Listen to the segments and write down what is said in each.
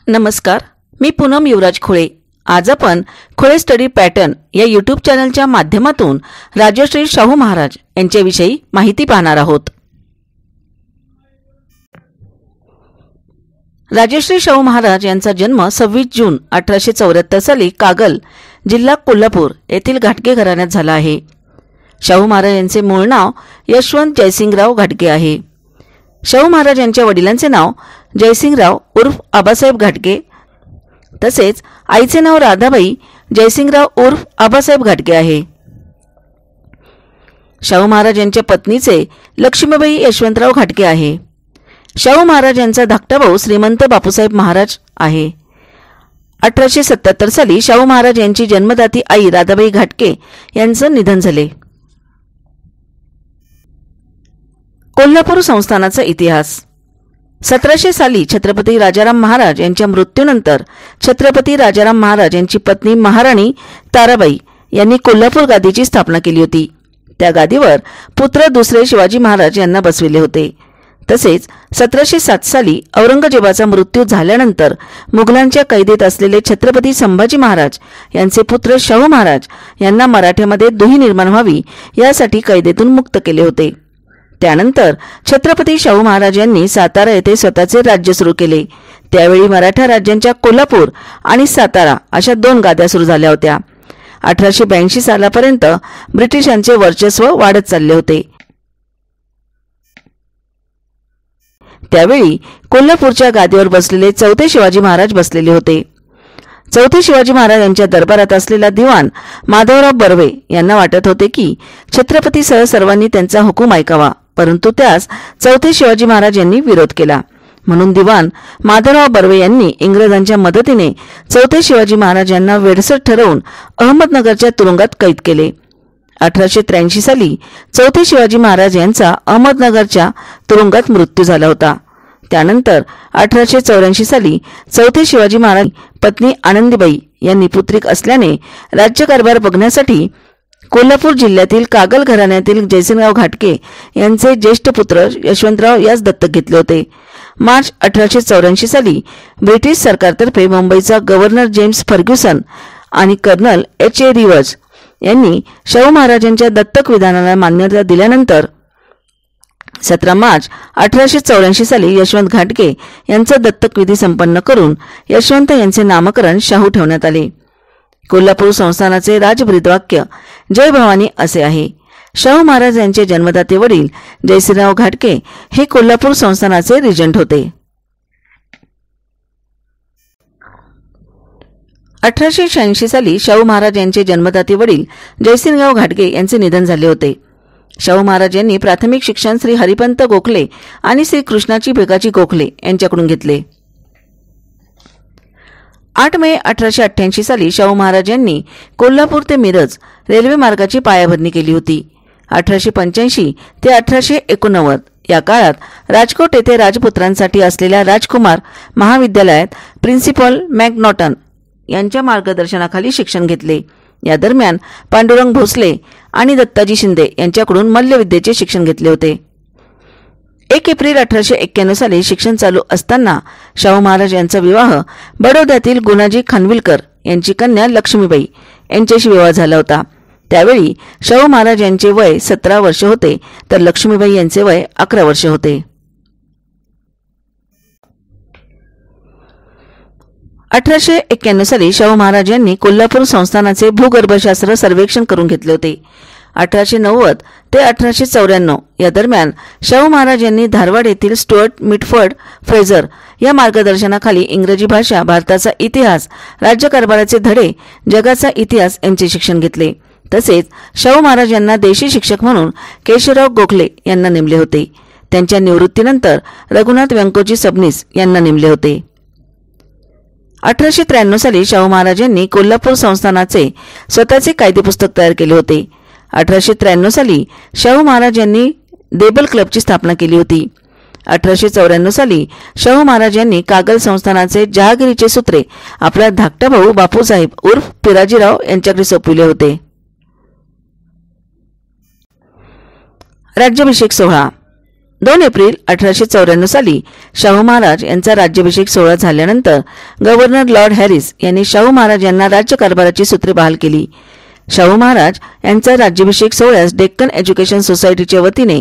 नमस्कार, मी पूनम युवराज खोळे। आज आपण खोळे स्टडी पॅटर्न या यूट्यूब चॅनलच्या माध्यमातून राजश्री शाहू महाराज यांच्याविषयी माहिती पाहणार आहोत। राजश्री शाहू महाराज यांचा जन्म 26 जून 1874 साली कागल, जिल्हा कोल्हापूर येथील घाटगे घराण्यात झाला आहे। शाहू महाराज यांचे मूळ नाव यशवंत जयसिंगराव घाटगे आहे। शाहू महाराज यांच्या वडिलांचे नाव जयसिंगराव उर्फ आबासाहेब घाटगे तसेच आईचे नाव राधाबाई जयसिंगराव उर्फ आबासाहेब घाटगे आहे। शाहू महाराज यांच्या पत्नीचे लक्ष्मीबाई यशवंतराव घाटगे आहे। शाहू महाराज यांचा धाकटा भाऊ श्रीमंत बापूसाहेब महाराज आहे। 1877 साली शाहू महाराज यांची जन्मदाती आई राधाबाई घाटगे यांचे निधन झाले। कोल्हापूर संस्थानाचा इतिहास। 1700 साली छत्रपती राजाराम महाराज यांच्या मृत्यूनंतर छत्रपती राजाराम महाराज यांची पत्नी महाराणी ताराबाई यांनी कोल्हापूर गादीची स्थापना केली होती। त्या गादीवर पुत्र दुसरे शिवाजी महाराज यांना बसविले होते। तसेच 1707 साली औरंगजेबाचा मृत्यू झाल्यानंतर मुघलांच्या कैदेत असलेले छत्रपती संभाजी महाराज यांचे पुत्र शाहू महाराज यांना मराठ्यामध्ये दुही निर्माण व्हावी यासाठी कैदेतून मुक्त केले होते। त्यानंतर छत्रपती शाहू महाराज यांनी सातारा येथे स्वतःचे राज्य सुरू केले। त्यावेळी मराठा राज्यांच्या कोल्हापूर आणि सातारा अशा दोन गाद्या सुरू झाल्या होत्या। 1882 सालापर्यंत ब्रिटिशांचे वर्चस्व वाढत चालले होते। त्यावेळी कोल्हापूरच्या गादीवर बसलेले चौथे शिवाजी महाराज बसलेले होते। चौथे शिवाजी महाराज यांच्या दरबारात असलेला दिवाण माधवराव बर्वे यांना वाटत होते की छत्रपतीसह सर्वांनी त्यांचा हुकूम ऐकावा, परंतु त्यास चौथे शिवाजी महाराज यांनी विरोध केला। म्हणून दिवाण माधवराव बर्वे यांनी इंग्रजांच्या मदतीने चौथे शिवाजी महाराज यांना वेडसर ठरवून अहमदनगरच्या तुरुंगात कैद केले। 1883 साली चौथे शिवाजी महाराज यांचा अहमदनगरच्या तुरुंगात मृत्यू झाला होता। त्यानंतर 1884 साली चौथे शिवाजी महाराज पत्नी आनंदीबाई यांनी पुत्रिक असल्याने राज्यकारभार बघण्यासाठी कोल्हापूर जिल्ह्यातील कागल घराण्यातील जयसिंगराव घाटगे यांचे ज्येष्ठ पुत्र यशवंतराव यास दत्तक घेतले होते। मार्च 1884 साली ब्रिटिश सरकारतर्फे मुंबईचा गव्हर्नर जेम्स फर्ग्युसन आणि कर्नल H.A. रिव्हर्स यांनी शाहू महाराजांच्या दत्तक विधानाला मान्यता दिल्यानंतर 17 मार्च 1884 साली यशवंत घाटगे यांचा दत्तक विधी संपन्न करून यशवंत यांचे नामकरण शाहू ठेवण्यात आले। कोल्हापूर संस्थानाचे राजब्रीदवाक्य जय भवानी असे आहे। शाहू महाराज यांचे जन्मदाते वडील जयसिंगराव घाटगे हे कोल्हापूर संस्थानाचे रिजंट होते। 1886 साली शाहू महाराज यांचे जन्मदाते वडील जयसिंगराव घाटगे यांचे निधन झाले होते। शाहू महाराज यांनी प्राथमिक शिक्षण श्री हरिपंत गोखले आणि श्री कृष्णाची भिकाजी गोखले यांच्याकडून घेतले। 8 मे 1888 साली शाहू महाराज यांनी कोल्हापूर ते मिरज रेल्वे मार्गाची पायाभरणी केली होती। 1885 ते 1889 या काळात राजकोट येथे राजपुत्रांसाठी असलेल्या राजकुमार महाविद्यालयात प्रिन्सिपल मॅकनॉटन यांच्या मार्गदर्शनाखाली शिक्षण घेतले। या दरम्यान पांडुरंग भोसले आणि दत्ताजी शिंदे यांच्याकडून मल्लविद्येचे शिक्षण घेतले होते। 1 एप्रिल 1891 साली शिक्षण चालू असताना शाहू महाराज यांचा विवाह बडोद्यातील गुणाजी खानविलकर यांची कन्या लक्ष्मीबाई यांच्याशी विवाह झाला होता। त्यावेळी शाहू महाराज यांचे वय 17 वर्ष होते तर लक्ष्मीबाई यांचे वय 11 वर्ष होते। 1891 साली शाहू महाराज यांनी कोल्हापूर संस्थानाचे भूगर्भशास्त्र सर्वेक्षण करून घेतले होते। 1890 ते 1894 या दरम्यान शाहू महाराज यांनी धारवाड येथील स्टुअर्ट मिटफर्ड फ्रेझर या मार्गदर्शनाखाली इंग्रजी भाषा, भारताचा इतिहास, राज्यकारभाराचे धडे, जगाचा इतिहास यांचे शिक्षण घेतले। तसेच शाहू महाराज यांना देशी शिक्षक म्हणून केशवराव गोखले यांना नेमले होते। त्यांच्या निवृत्तीनंतर रघुनाथ व्यंकोजी सबनीस यांना नेमले होते। 1893 साली शाहू महाराज यांनी कोल्हापूर संस्थानाचे स्वतःचे कायदेपुस्तक तयार केले होते। 1893 साली शाहू महाराज यांनी देबल क्लबची स्थापना केली होती। 1894 साली शाहू महाराज यांनी कागल संस्थानाचे जहागिरीचे सूत्रे आपला धाकटा भाऊ बापूसाहेब उर्फ पिराजीराव यांच्याकडे सोपविले होते। राज्याभिषेक सोहळा 2 एप्रिल 1894 साली शाहू महाराज यांचा राज्याभिषेक सोहळा झाल्यानंतर गव्हर्नर लॉर्ड हॅरिस यांनी शाहू महाराज यांना राज्यकारभाराची सूत्रे बहाल केली. शाहू महाराज यांचा राज्याभिषेक सोहळ्यास डेक्कन एज्युकेशन सोसायटीच्या वतीने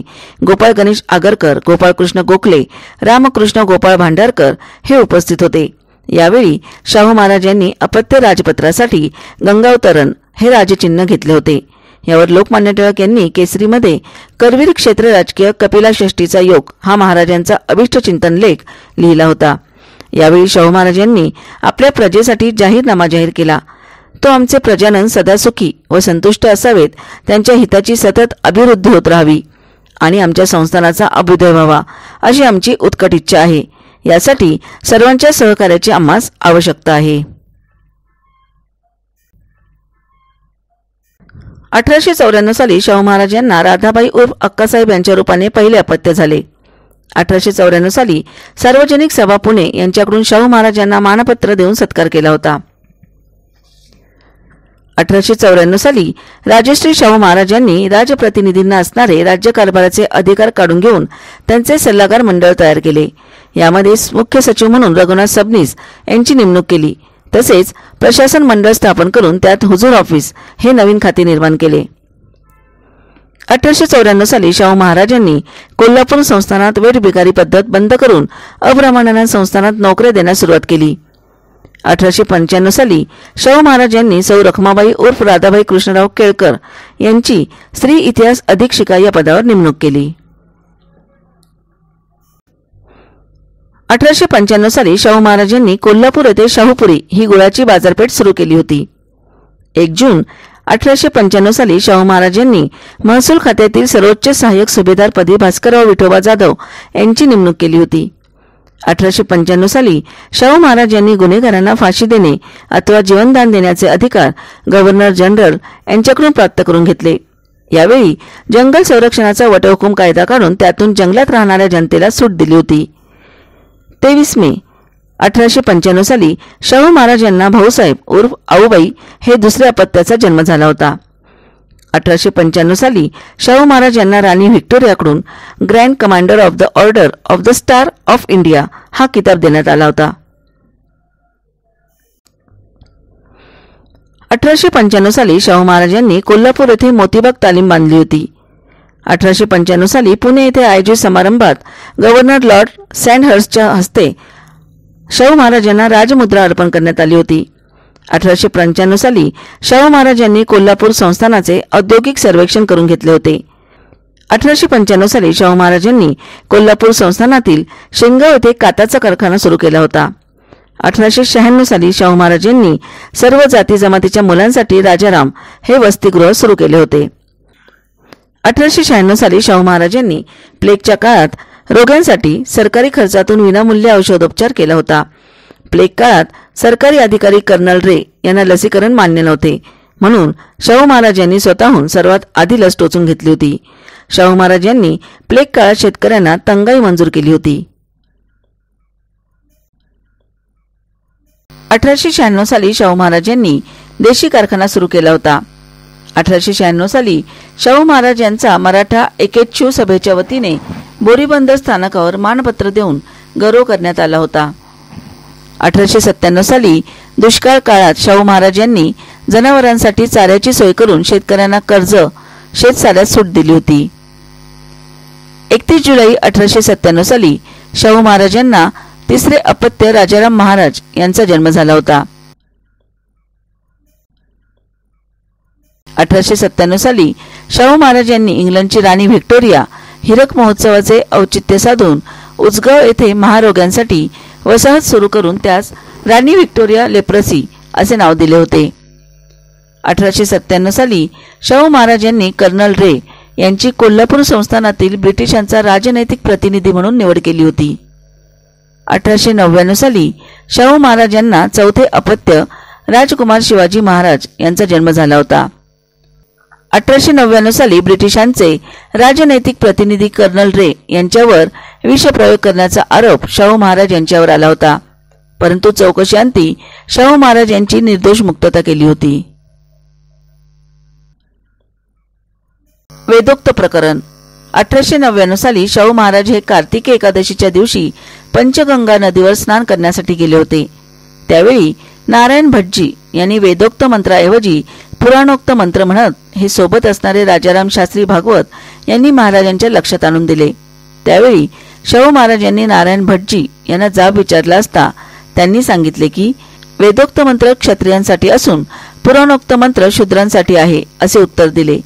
गोपाळ गणेश आगरकर, गोपाळकृष्ण गोखले, रामकृष्ण गोपाळ भांडारकर हे उपस्थित होते. यावेळी शाहू महाराज यांनी अपत्य राजपत्रासाठी गंगावतरण हे राजचिन्ह घेतले होते. यावर लोकमान्य टिळक यांनी केसरीमध्ये करवीर क्षेत्र राजकीय कपिला षष्टीचा योग हा महाराजांचा अभिष्ट चिंतन लेख लिहिला होता. यावेळी शाहू महाराज यांनी आपल्या प्रजेसाठी जाहीरनामा जाहीर केला. तो आमचे प्रजानन सदा सुखी व संतुष्ट असावेत, त्यांच्या हिताची सतत अभिवृद्धी होत राहावी आणि आमच्या संस्थानाचा अभ्युदय व्हावा अशी आमची उत्कट इच्छा आहे. यासाठी सर्वांच्या सहकार्याची आम्हास आवश्यकता आहे. 1894 साली शाहू महाराज यांना राधाबाई उर्फ अक्कासाहेब यांच्या रूपाने पहिले अपत्य झाले. 1894 साली सार्वजनिक सभा पुणे यांच्याकडून शाहू महाराज यांना मानपत्र देऊन सत्कार केला होता. 1894 साली राजश्री शाहू महाराज यांनी राजप्रतिनिधींना असणारे राज्यकारभाराचे अधिकार काढून घेऊन त्यांचे सल्लागार मंडळ तयार केले. यामध्ये मुख्य सचिव म्हणून रघुनाथ सबनीस यांची नेमणूक केली. तसेच प्रशासन मंडळ स्थापन करून त्यात हुजूर ऑफिस हे नवीन खाते निर्माण केले. 1894 साली शाहू महाराजांनी कोल्हापूर संस्थानात वेठबिगारी पद्धत बंद करून अब्राह्मणांना संस्थानात नोकऱ्या देण्यास सुरुवात केली. 1895 साली शाहू महाराज यांनी सौ रखमाबाई उर्फ राधाबाई कृष्णराव केळकर यांची स्त्री इतिहास अधीक्षिका या पदावर नेमणूक केली. 1895 साली शाहू महाराजांनी कोल्हापूर येथे शाहूपुरी ही गुळाची बाजारपेठ सुरू केली होती. 1 जून 1895 साली शाहू महाराजांनी महसूल खात्यातील सर्वोच्च सहाय्यक सुभेदारपदी भास्करराव विठोबा जाधव यांची नेमणूक केली होती. 1895 साली शाहू महाराज यांनी गुन्हेगारांना फाशी देणे अथवा जीवनदान देण्याचे अधिकार गव्हर्नर जनरल यांच्याकडून प्राप्त करून घेतले. यावेळी जंगल संरक्षणाचा वटहुकूम कायदा काढून त्यातून जंगलात राहणाऱ्या जनतेला सूट दिली होती. 23 मे 1895 साली शाहू महाराज यांना भाऊसाहेब उर्फ आऊबाई हे दुसऱ्या अपत्याचा जन्म झाला होता. 1895 साली शाहू महाराज यांना राणी व्हिक्टोरियाकडून grand commander of the order of the star of India हा किताब देण्यात आला होता. 1895 साली शाहू महाराज यांनी कोल्हापूर येथे मोतीबाग तालीम बांधली होती. 1895 साली पुणे येथे आयोजित समारंभात गव्हर्नर लॉर्ड सँडहर्स्टच्या हस्ते शाहू महाराज यांना राजमुद्रा अर्पण करण्यात आली होती. 1895 साली शाहू महाराज यांनी कोल्हापूर संस्थानाचे औद्योगिक सर्वेक्षण करून घेतले होते. 1895 साली शाहू महाराज यांनी कोल्हापूर संस्थानातील शेंगाव येथे काताचा कारखाना सुरू केला होता. 1896 साली शाहू महाराज यांनी सर्व जाती जमातीच्या मुलांसाठी राजाराम हे वसतिगृह सुरू केले होते. 1896 साली शाहू महाराज यांनी प्लेगच्या काळात रोग्यांसाठी सरकारी खर्चातून विनामूल्य औषधोपचार केला होता. प्लेग काळात सरकारी अधिकारी कर्नल रे यांना लसीकरण मान्य नव्हते, म्हणून शाहू महाराज यांनी स्वतःहून सर्वात आधी लस टोचून घेतली होती. शाहू महाराज यांनी प्लेग काळात शेतकऱ्यांना टंगाई मंजूर केली होती. 1896 साली शाहू महाराज यांनी देशी कारखाना सुरू केला होता. 1896 साली शाहू महाराज यांचा मराठा एकेच्छू सभेच्या वतीने बोरीबंदर स्थानकावर मानपत्र देऊन गौरव करण्यात आला होता. 1897 साली दुष्काळ काळात शाहू महाराज यांनी जनावरांसाठी चाऱ्याची सोय करून शेतकऱ्यांना कर्ज शेतसाऱ्यात सूट दिली होती. 31 जुलै 1897 साली शाहू महाराज यांना तिसरे अपत्य राजाराम महाराज यांचा जन्म झाला होता. 1897 साली शाहू महाराज यांनी इंग्लंडची राणी व्हिक्टोरिया हिरक महोत्सवाचे औचित्य साधून उचगाव येथे महारोग्यांसाठी वसाहत सुरू करून त्यास राणी व्हिक्टोरिया लेप्रसी असे नाव दिले होते. 1897 साली शाहू महाराज यांनी कर्नल रे यांची कोल्हापूर संस्थानातील ब्रिटिशांचा राजनैतिक प्रतिनिधी म्हणून निवड केली होती. 1899 साली शाहू महाराज यांना चौथे अपत्य राजकुमार शिवाजी महाराज यांचा जन्म झाला होता. 1899 साली ब्रिटिशांचे राजनैतिक प्रतिनिधी कर्नल रे यांच्यावर विषप्रयोग करण्याचा आरोप शाहू महाराज यांच्यावर आला होता, परंतु चौकशीअंती शाहू महाराज यांची निर्दोष मुक्तता केली होती. वेदोक्त प्रकरण 1899 साली शाहू महाराज हे कार्तिकी एकादशीच्या दिवशी पंचगंगा नदीवर स्नान करण्यासाठी गेले होते। त्यावेळी नारायण भटजी यांनी वेदोक्त मंत्राऐवजी पुराणोक्त मंत्र म्हणत हे सोबत असणारे राजाराम शास्त्री भागवत यांनी महाराजांच्या लक्षात आणून दिले। त्यावेळी शाहू महाराज यांनी नारायण भटजी यांना जाब विचारला असता त्यांनी सांगितले की वेदोक्त मंत्र क्षत्रियांसाठी असून पुराणोक्त मंत्र शूद्रांसाठी आहे असे उत्तर दिले।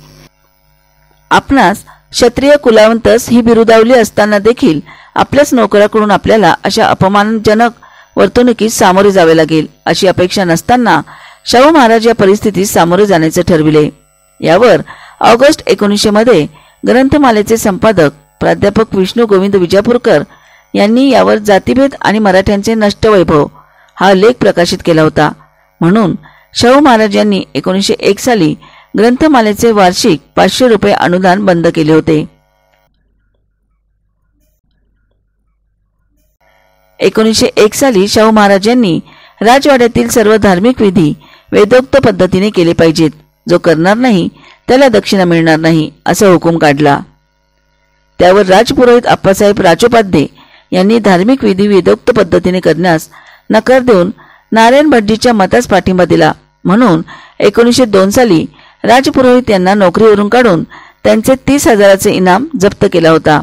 आपणास क्षत्रिय कुलावंतस ही बिरुदावली असताना देखील आपल्याच नोकराकडून आपल्याला अशा अपमानजनक वर्तणुकीस सामोरे जावे लागेल अशी अपेक्षा नसताना शाहू महाराज या परिस्थितीत सामोरे जाण्याचे ठरविले। यावर ऑगस्ट 1900 मध्ये ग्रंथमालेचे संपादक प्राध्यापक विष्णू गोविंद विजापूरकर यांनी यावर जातीभेद आणि मराठ्यांचे नष्ट वैभव हा लेख प्रकाशित केला होता। म्हणून शाहू महाराज यांनी 1901 साली ग्रंथमालेचे वार्षिक 500 रुपये अनुदान बंद केले होते। 1901 साली शाहू महाराज यांनी राजवाड्यातील सर्व धार्मिक विधी वेदोक्त पद्धतीने केले पाहिजेत, जो करणार नाही त्याला दक्षिणा मिळणार नाही असा हुकूम काढला। त्यावर राजपुरोहित आप्पासाहेब राजोपाध्ये यांनी धार्मिक विधी वेदोक्त पद्धतीने करण्यास नकार देऊन नारायण भटजीच्या मतास पाठिंबा दिला। म्हणून 1902 साली राजपुरोहित यांना नोकरीवरून काढून त्यांचे 30,000चे इनाम जप्त केला होता।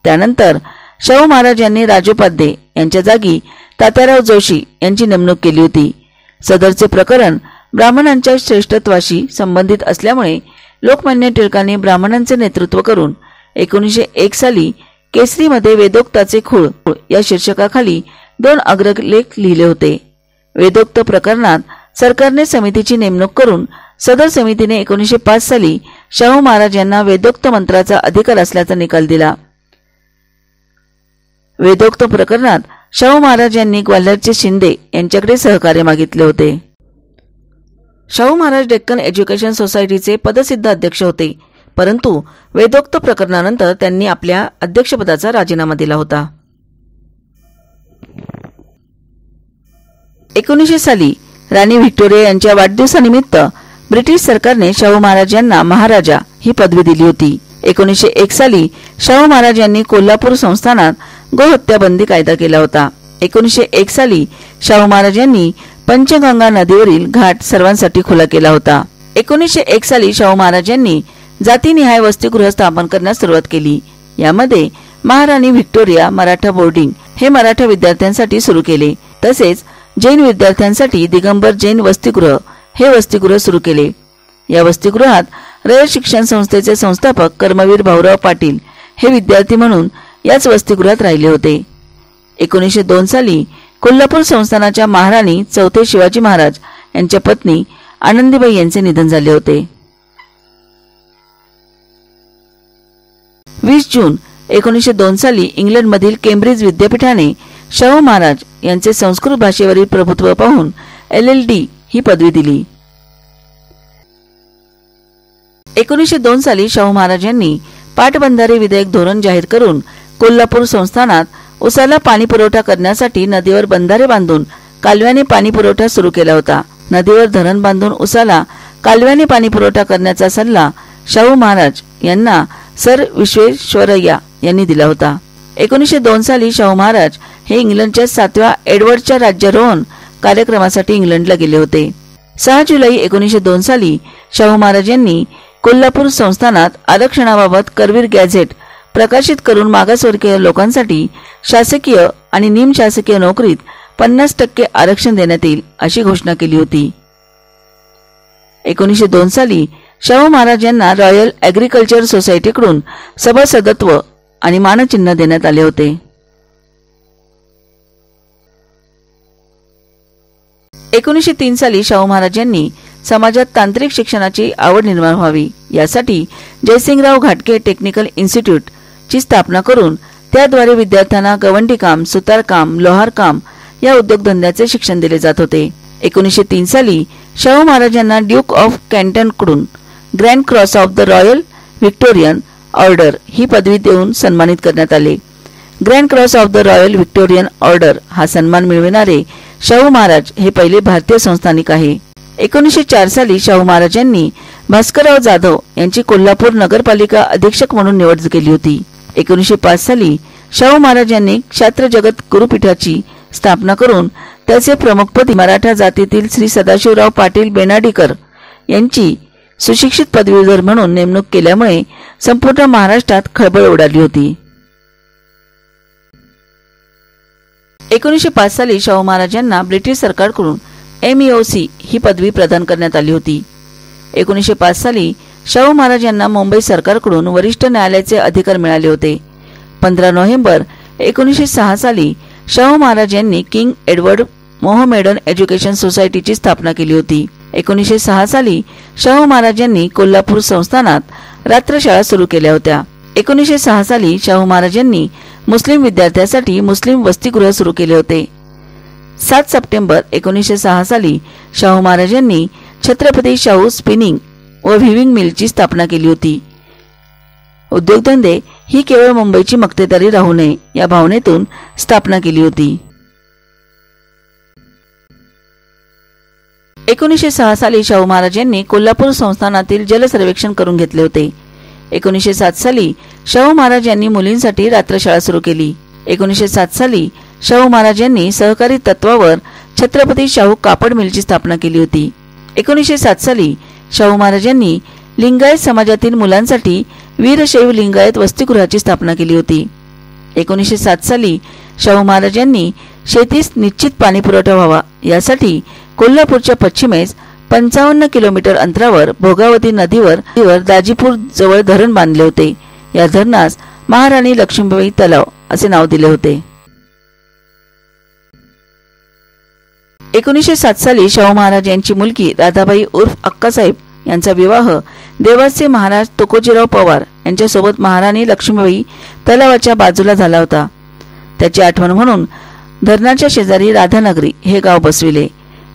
त्यानंतर शाहू महाराज यांनी राजोपाध्ये यांच्या जागी तात्याराव जोशी यांची नेमणूक केली होती। सदरचे प्रकरण ब्राह्मणांच्या श्रेष्ठत्वाशी संबंधित असल्यामुळे लोकमान्य टिळकांनी ब्राह्मणांचे नेतृत्व करून 1901 साली केसरीमध्ये वेदोक्ताचे खूळ या शीर्षकाखाली 2 अग्रलेख लिहिले होते। वेदोक्त प्रकरणात सरकारने समितीची नेमणूक करून सदर समितीने 1905 साली शाहू महाराज यांना वेदोक्त मंत्राचा अधिकार असल्याचा निकाल दिला। वेदोक्त प्रकरणात शाहू महाराज यांनी ग्वाल्हेरचे शिंदे यांच्याकडे सहकार्य मागितले होते। शाहू महाराज डेक्कन एज्युकेशन सोसायटीचे पदसिद्ध अध्यक्ष होते, परंतु वेदोक्त प्रकरणानंतर त्यांनी आपल्या अध्यक्षपदाचा राजीनामा दिला होता। 1900 साली राणी व्हिक्टोरिया यांच्या वाढदिवसानिमित्त ब्रिटिश सरकारने शाहू महाराज यांना महाराजा ही पदवी दिली होती। 1901 साली शाहू महाराज यांनी कोल्हापूर संस्थानात गोहत्या बंदी कायदा केला होता। 1901 साली शाहू महाराज यांनी पंचगंगा नदीवरील घाट सर्वांसाठी खुला केला होता। 1901 साली शाहू महाराज यांनी जातीनिहाय वसतिगृह स्थापन करण्यास सुरुवात केली। यामध्ये महाराणी व्हिक्टोरिया मराठा बोर्डिंग हे मराठा विद्यार्थ्यांसाठी सुरू केले, तसेच जैन विद्यार्थ्यांसाठी दिगंबर जैन वसतिगृह हे वसतिगृह सुरू केले। या वसतिगृहात रयत शिक्षण संस्थेचे संस्थापक कर्मवीर भाऊराव पाटील हे विद्यार्थी म्हणून याच वसतिगृहात राहिले होते। 1902 साली कोल्हापूर संस्थानाच्या महाराणी चौथे शिवाजी महाराज यांच्या पत्नी आनंदीबाई यांचे निधन झाले होते। 20 जून 1902 साली इंग्लंडमधील केम्ब्रिज विद्यापीठाने शाहू महाराज यांचे संस्कृत भाषेवरील प्रभुत्व पाहून LLD ही पदवी दिली। 1902 साली शाहू महाराज यांनी पाटबंधारे विधेयक धोरण जाहीर करून कोल्हापूर संस्थानात उसाला पाणी पुरवठा करण्यासाठी नदीवर बंधारे बांधून कालव्याने पाणी पुरवठा सुरू केला होता। नदीवर धरण बांधून उसाला कालव्याने पाणी पुरवठा करण्याचा सल्ला शाहू महाराज यांना सर विश्वेश्वरय्या यांनी दिला होता। 1902 साली शाहू महाराज हे इंग्लंडच्या 7व्या एडवर्डच्या राज्यारोहण कार्यक्रमासाठी इंग्लंडला गेले होते। 6 जुलै 1902 साली शाहू महाराज यांनी कोल्हापूर संस्थानात आरक्षणाबाबत करवीर गॅझेट प्रकाशित करून मागासवर्गीय लोकांसाठी शासकीय आणि निमशासकीय नोकरीत 50% आरक्षण देण्यात येईल अशी घोषणा केली होती। 1902 साली शाहू महाराज यांना रॉयल ॲग्रिकल्चर सोसायटीकडून सभासदत्व आणि मानचिन्ह देण्यात आले होते। 1903 साली शाहू महाराज यांनी समाजात तांत्रिक शिक्षणाची आवड निर्माण व्हावी यासाठी जयसिंगराव घाटगे टेक्निकल इन्स्टिट्यूट ची स्थापना करून त्याद्वारे विद्यार्थ्यांना गवंडीकाम, सुतारकाम, लोहारकाम या उद्योगधंद्याचे शिक्षण दिले जात होते। 1903 साली शाहू महाराज यांना ड्यूक ऑफ कॅन्टन कडून grand cross of the royal Victorian order ही पदवी देऊन सन्मानित करण्यात आले। Grand cross of the royal Victorian order हा सन्मान मिळविणारे शाहू महाराज हे पहिले भारतीय संस्थानिक आहे। 1904 साली शाहू महाराज यांनी भास्करराव जाधव यांची कोल्हापूर नगरपालिका अधीक्षक म्हणून निवड केली होती. 1905 साली शाहू महाराज यांनी क्षात्र जगत गुरुपीठाची स्थापना करून त्याचे प्रमुखपदी मराठा जातीतील श्री सदाशिवराव पाटील बेनाडीकर यांची सुशिक्षित पदवीधर म्हणून नेमणूक केल्यामुळे संपूर्ण महाराष्ट्रात खळबळ उडाली होती. 1905 साली शाहू महाराज यांना ब्रिटिश सरकारकडून MEOC ही पदवी प्रदान करण्यात आली होती. 1905 साली शाहू महाराज यांना मुंबई सरकारकडून वरिष्ठ न्यायालयाचे अधिकार मिळाले होते. 15 नोव्हेंबर 1906 साली शाहू महाराज यांनी किंग एडवर्ड मोहमेडन एज्युकेशन सोसायटीची स्थापना केली होती. 1906 साली शाहू महाराज यांनी कोल्हापूर संस्थानात रात्रशाळा सुरू केल्या होत्या. 1906 साली शाहू महाराज यांनी मुस्लिम विद्यार्थ्यांसाठी मुस्लिम वसतिगृह सुरू केले होते. 7 सप्टेंबर 1906 साली शाहू महाराज यांनी छत्रपती शाहू स्पिनिंग व व्हिविंग मिलची स्थापना केली होती. उद्योगधंदे ही केवळ मुंबईची मक्तेदारी राहू नये या भावनेतून स्थापना केली होती. 1906 साली शाहू महाराज यांनी कोल्हापूर संस्थानातील जल सर्वेक्षण करून घेतले होते. 1907 साली शाहू महाराज यांनी मुलींसाठी रात्रशाळा सुरू केली. 1907 साली शाहू महाराज यांनी सहकारी तत्वावर छत्रपती शाहू कापड मिलची स्थापना केली होती. 1907 साली शाहू महाराज यांनी लिंगायत समाजातील मुलांसाठी वीरशैव लिंगायत वसतिगृहाची स्थापना केली होती. 1907 साली शाहू महाराज यांनी शेतीस निश्चित पाणी पुरवठा व्हावा यासाठी कोल्हापूरच्या पश्चिमेस 55 किलोमीटर अंतरावर भोगावती नदीवर दाजीपूर जवळ धरण बांधले होते. या धरणास महाराणी लक्ष्मीबाई तलाव असे नाव दिले होते. 1907 साली शाहू महाराज यांची मुलगी राधाबाई उर्फ अक्कासाहेब यांचा विवाह देवाचे महाराज तुकोजीराव पवार यांच्यासोबत महाराणी लक्ष्मीबाई तलावाच्या बाजूला झाला होता. त्याची आठवण म्हणून धरणाच्या शेजारी राधानगरी हे गाव बसविले.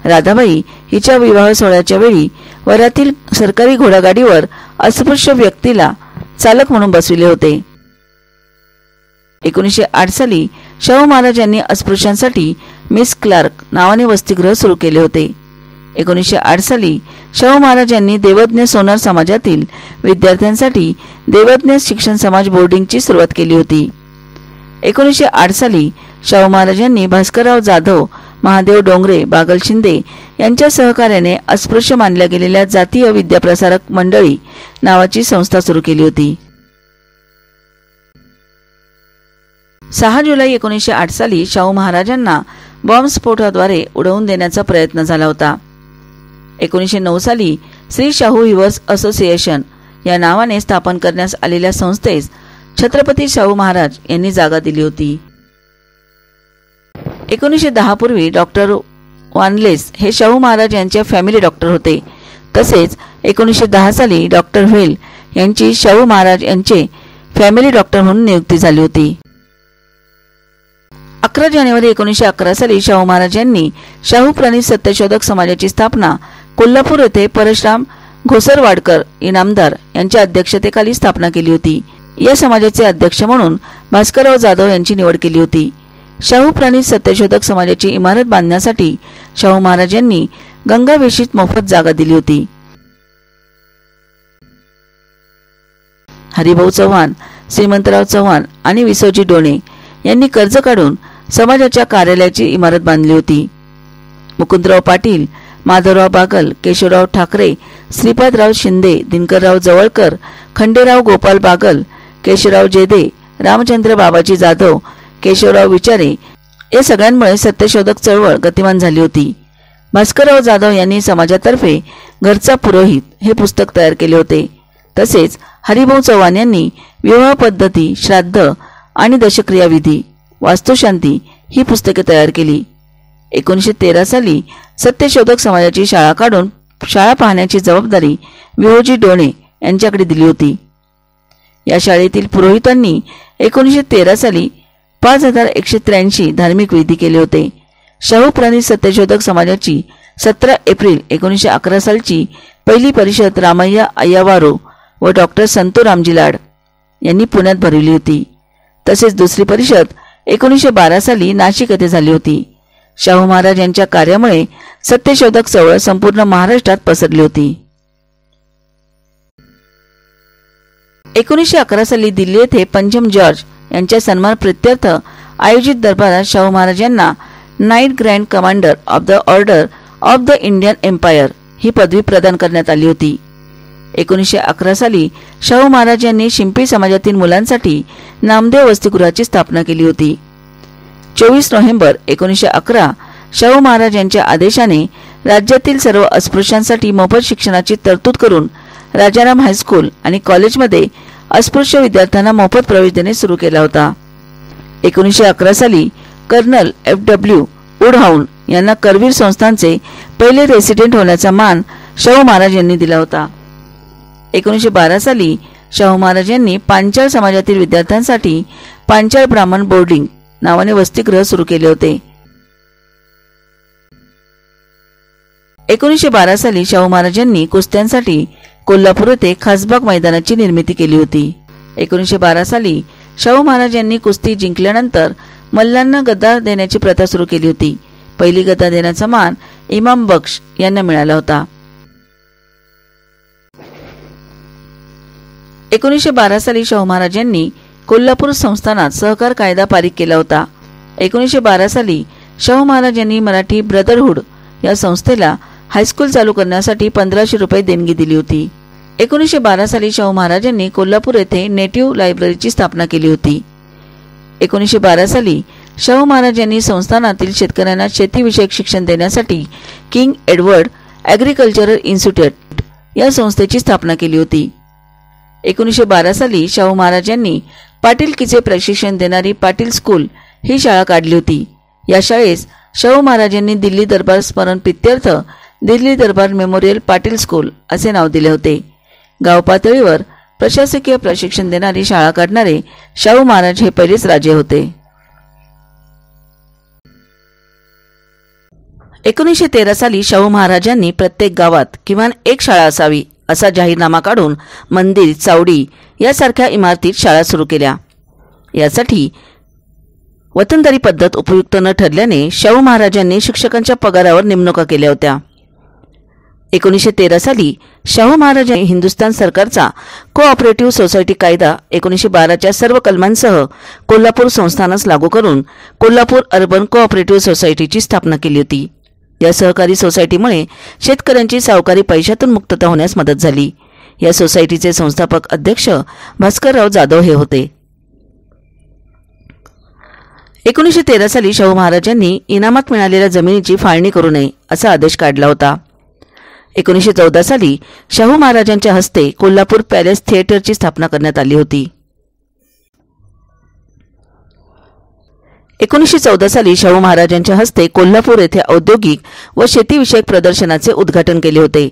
राधाबाई हिच्या विवाह सोहळ्याच्या वेळी वरातील सरकारी घोडागाडीवर अस्पृश्य व्यक्तीला चालक म्हणून बसविले होते. 1908 साली शाहू महाराज यांनी अस्पृश्यांसाठी मिस क्लार्क नावाने वसतिगृह सुरू केले होते. 1908 साली शाहू महाराज यांनी देवज्ञ सोनार समाजातील विद्यार्थ्यांसाठी देवज्ञ शिक्षण समाज बोर्डिंगची सुरुवात केली होती. 1908 साली शाहू महाराज यांनी भास्करराव जाधव, महादेव डोंगरे, बागल शिंदे यांच्या सहकार्याने अस्पृश्य मानल्या गेलेल्या जातीय विद्याप्रसारक मंडळी नावाची संस्था सुरू केली होती. 6 जुलै 1908 साली शाहू महाराजांना बॉम्बस्फोटाद्वारे उडवून देण्याचा प्रयत्न झाला होता. 1909 साली श्री शाहू व्हिवर्स असोसिएशन या नावाने स्थापन करण्यास आलेल्या संस्थेस छत्रपती शाहू महाराज यांनी जागा दिली होती. 1910 पूर्वी डॉक्टर वानलेस हे शाहू महाराज यांचे फॅमिली डॉक्टर होते. तसेच 1910 साली डॉक्टर व्हेल यांची शाहू महाराज यांचे फॅमिली डॉक्टर म्हणून नियुक्ती झाली होती. 11 जानेवारी 1911 साली शाहू महाराज यांनी शाहू प्रणीत सत्यशोधक समाजाची स्थापना कोल्हापूर येथे परशुराम घोसरवाडकर इनामदार यांच्या अध्यक्षतेखाली स्थापना केली होती. या समाजाचे अध्यक्ष म्हणून भास्करराव जाधव यांची निवड केली होती. शाहू प्रणीत सत्यशोधक समाजाची इमारत बांधण्यासाठी शाहू महाराज यांनी गंगावेशीत मोफत जागा दिली होती. हरिभाऊ चव्हाण, श्रीमंतराव चव्हाण आणि विसोजी डोणे यांनी कर्ज काढून समाजाच्या कार्यालयाची इमारत बांधली होती. मुकुंदराव पाटील, माधवराव बागल, केशवराव ठाकरे, श्रीपादराव शिंदे, दिनकरराव जवळकर, खंडेराव गोपाल बागल, केशवराव जेदे, रामचंद्र बाबाजी जाधव, केशवराव विचारे या सगळ्यांमुळे सत्यशोधक चळवळ गतिमान झाली होती. भास्करराव जाधव यांनी समाजातर्फे घरचा पुरोहित हे पुस्तक तयार केले होते. तसेच हरिभाऊ चव्हाण यांनी विवाह पद्धती, श्राद्ध आणि दशक्रिया विधी, वास्तुशांती ही पुस्तके तयार केली. 1913 साली सत्यशोधक समाजाची शाळा काढून शाळा पाहण्याची जबाबदारी विहोजी डोणे यांच्याकडे दिली होती. या शाळेतील पुरोहितांनी 1913 साली 5183 धार्मिक विधी केले होते. शाहू प्रणीत सत्यशोधक समाजाची 17 एप्रिल 1911 सालची पहिली परिषद रामय्या अय्यावारो व डॉक्टर संतू रामजी लाड यांनी पुण्यात भरवली होती. तसेच दुसरी परिषद 1912 साली नाशिक येथे झाली होती. शाहू महाराज यांच्या कार्यामुळे सत्यशोधक चळवळ संपूर्ण महाराष्ट्रात पसरली होती. 1911 साली दिल्ली येथे पंचम जॉर्ज यांच्या सन्मान प्रित्यर्थ आयोजित दरबारात शाहू महाराज यांना knight grand commander of the order of the Indian empire ही पदवी प्रदान करण्यात आली होती. 1911 साली शाहू महाराज यांनी शिंपी समाजातील मुलांसाठी नामदेव वसतिगृहाची स्थापना केली होती. 24 नोव्हेंबर 1911 शाहू महाराज यांच्या आदेशाने राज्यातील सर्व अस्पृश्यांसाठी मोफत शिक्षणाची तरतूद करून राजाराम हायस्कूल आणि कॉलेजमध्ये अस्पृश्य विद्यार्थ्यांना मोफत प्रवेश देणे सुरू केला होता. 1911 साली कर्नल FW वुडहाउंड यांना करवीर संस्थानचे पहिले रेसिडेंट होण्याचा मान शाहू महाराज यांनी दिला होता. 1912 साली शाहू महाराज यांनी पांचाळ समाजातील विद्यार्थ्यांसाठी पांचाळ ब्राह्मण बोर्डिंग नावाने वसतिगृह सुरू केले होते. 1912 साली शाहू महाराज यांनी कुस्त्यांसाठी कोल्हापूर येथे खासबाग मैदानाची निर्मिती केली होती. 1912 साली शाहू महाराज यांनी कुस्ती जिंकल्यानंतर मल्लांना गदा देण्याची प्रथा सुरू केली होती. पहिली गदा देण्याचा मान इमाम बख्श यांना मिळाला होता. 1912 साली शाहू महाराज यांनी कोल्हापूर संस्थानात सहकार कायदा पारित केला होता. 1912 साली शाहू महाराज यांनी मराठी ब्रदरहुड या संस्थेला हायस्कूल चालू करण्यासाठी 1500 रुपये देणगी दिली होती. 1912 साली शाहू महाराजांनी कोल्हापूर येथे नेटिव्ह लायब्ररीची स्थापना केली होती. 1912 साली शाहू महाराज यांनी संस्थानातील शेतकऱ्यांना शेतीविषयक शिक्षण देण्यासाठी किंग एडवर्ड ॲग्रिकल्चरल इन्स्टिट्यूट या संस्थेची स्थापना केली होती. 1912 साली शाहू महाराज यांनी पाटीलकीचे प्रशिक्षण देणारी पाटील स्कूल ही शाळा काढली होती. या शाळेस शाहू महाराजांनी दिल्ली दरबार स्मरण प्रित्यर्थ दिल्ली दरबार मेमोरियल पाटील स्कूल असे नाव दिले होते. गाव पातळीवर प्रशासकीय प्रशिक्षण देणारी शाळा काढणारे शाहू महाराज हे पहिलेच राजे होते. 1913 साली शाहू महाराजांनी प्रत्येक गावात किमान एक शाळा असावी असा जाहीरनामा काढून मंदिर, चावडी यासारख्या इमारतीत शाळा सुरू केल्या. यासाठी वतनदारी पद्धत उपयुक्त न ठरल्याने शाहू महाराजांनी शिक्षकांच्या पगारावर नेमणुका केल्या होत्या. 1913 साली शाहू महाराजांनी हिंदुस्थान सरकारचा कोऑपरेटिव्ह सोसायटी कायदा 1912च्या सर्व कलमांसह कोल्हापूर संस्थानास लागू करून कोल्हापूर अर्बन कोऑपरेटिव्ह सोसायटीची स्थापना केली होती. या सहकारी सोसायटीमुळे शेतकऱ्यांची सावकारी पैशातून मुक्तता होण्यास मदत झाली. या सोसायटीचे संस्थापक अध्यक्ष भास्करराव जाधव हे होते. 1913 साली शाहू महाराजांनी इनामात मिळालेल्या जमिनीची फाळणी करू नये असा आदेश काढला होता. 1914 साली शाहू महाराजांच्या हस्ते कोल्हापूर पॅलेस थिएटरची स्थापना करण्यात आली होती. 1914 साली शाहू महाराजांच्या हस्ते कोल्हापूर येथे औद्योगिक व शेतीविषयक प्रदर्शनाचे उद्घाटन केले होते.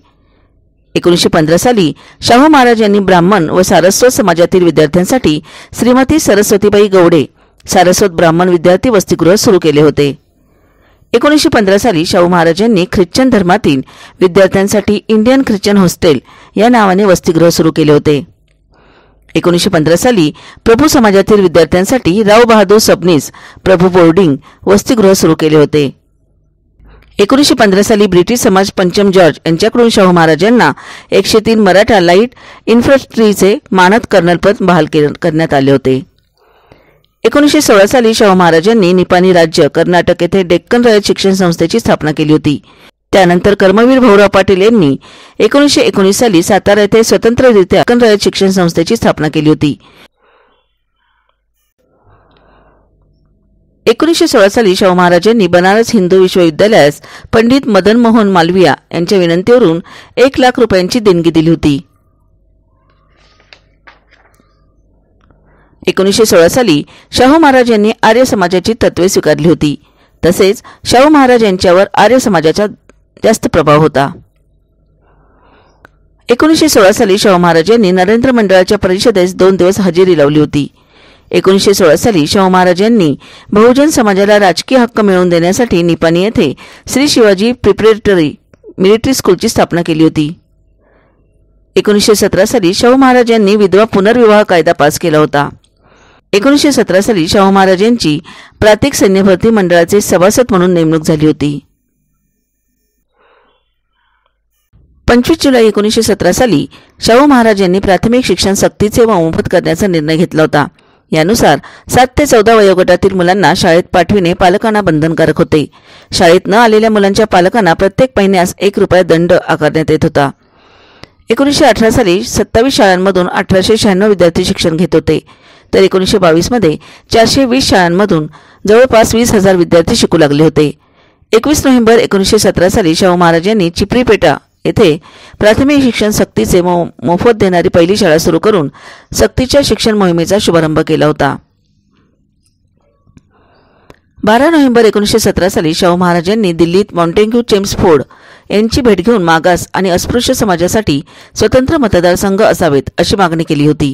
1915 साली शाहू महाराज यांनी ब्राह्मण व सारस्वत समाजातील विद्यार्थ्यांसाठी श्रीमती सरस्वतीबाई गवडे सारस्वत ब्राह्मण विद्यार्थी वसतिगृह सुरू केले होते. 1915 साली शाहू महाराजांनी ख्रिश्चन धर्मातील विद्यार्थ्यांसाठी इंडियन ख्रिश्चन हॉस्टेल या नावाने वसतिगृह सुरू केले होते. 1915 साली प्रभू समाजातील विद्यार्थ्यांसाठी राव बहादूर सबनीस प्रभू बोर्डिंग वसतिगृह सुरू केले होते. 1915 साली ब्रिटिश समाज पंचम जॉर्ज यांच्याकडून शाहू महाराजांना 103 मराठा लाईट इन्फंट्रीचे मानद कर्नलपद बहाल करण्यात आले होते. 1916 साली शाहू महाराजांनी निपाणी राज्य कर्नाटक येथे डेक्कन रयत शिक्षण संस्थेची स्थापना केली होती. त्यानंतर कर्मवीर भाऊराव पाटील यांनी 1919 साली सातारा येथे स्वतंत्ररित्या डेक्कन रयत शिक्षण संस्थेची स्थापना केली होती. 1916 साली शाहू महाराजांनी बनारस हिंदू विश्वविद्यालयास पंडित मदन मोहन मालविया यांच्या विनंतीवरून 1 लाख रुपयांची देणगी दिली होती. 1916 साली शाहू महाराज यांनी आर्य समाजाची तत्त्वे स्वीकारली होती. तसेच शाहू महाराज यांच्यावर आर्य समाजाचा जास्त प्रभाव होता. 1916 साली शाहू महाराज यांनी नरेंद्र मंडळाच्या परिषदेस 2 दिवस हजेरी लावली होती. 1916 साली शाहू महाराज यांनी बहुजन समाजाला राजकीय हक्क मिळवून देण्यासाठी निपाणी येथे श्री शिवाजी प्रिपरेटरी मिलिटरी स्कूलची स्थापना केली होती. 1917 साली शाहू महाराज यांनी विधवा पुनर्विवाह कायदा पास केला होता. 1917 साली शाहू महाराज यांची प्रांतिक सैन्य भरती मंडळाचे सभासद म्हणून नेमणूक झाली होती. 25 जुलै 1917 साली शाहू महाराज यांनी प्राथमिक शिक्षण सक्तीचे व मोफत करण्याचा निर्णय घेतला होता. यानुसार 7 ते 14 वयोगटातील मुलांना शाळेत पाठविणे पालकांना बंधनकारक होते. शाळेत न आलेल्या मुलांच्या पालकांना प्रत्येक महिन्यास 1 रुपया दंड आकारण्यात येत होता. 1918 साली 27 शाळांमधून 1896 विद्यार्थी शिक्षण घेत होते, तर 1922 मध्ये 420 शाळांमधून जवळपास 20,000 विद्यार्थी शिकू लागले होते. 21 नोव्हेंबर 1917 साली शाहू महाराज यांनी चिपरीपेटा येथे प्राथमिक शिक्षण सक्तीचे मोफत देणारी पहिली शाळा सुरू करून सक्तीच्या शिक्षण मोहिमेचा शुभारंभ केला होता. 12 नोव्हेंबर 1917 साली शाहू महाराज यांनी दिल्लीत मॉन्टेग्यू चेम्सफोर्ड यांची भेट घेऊन मागास आणि अस्पृश्य समाजासाठी स्वतंत्र मतदारसंघ असावेत अशी मागणी केली होती.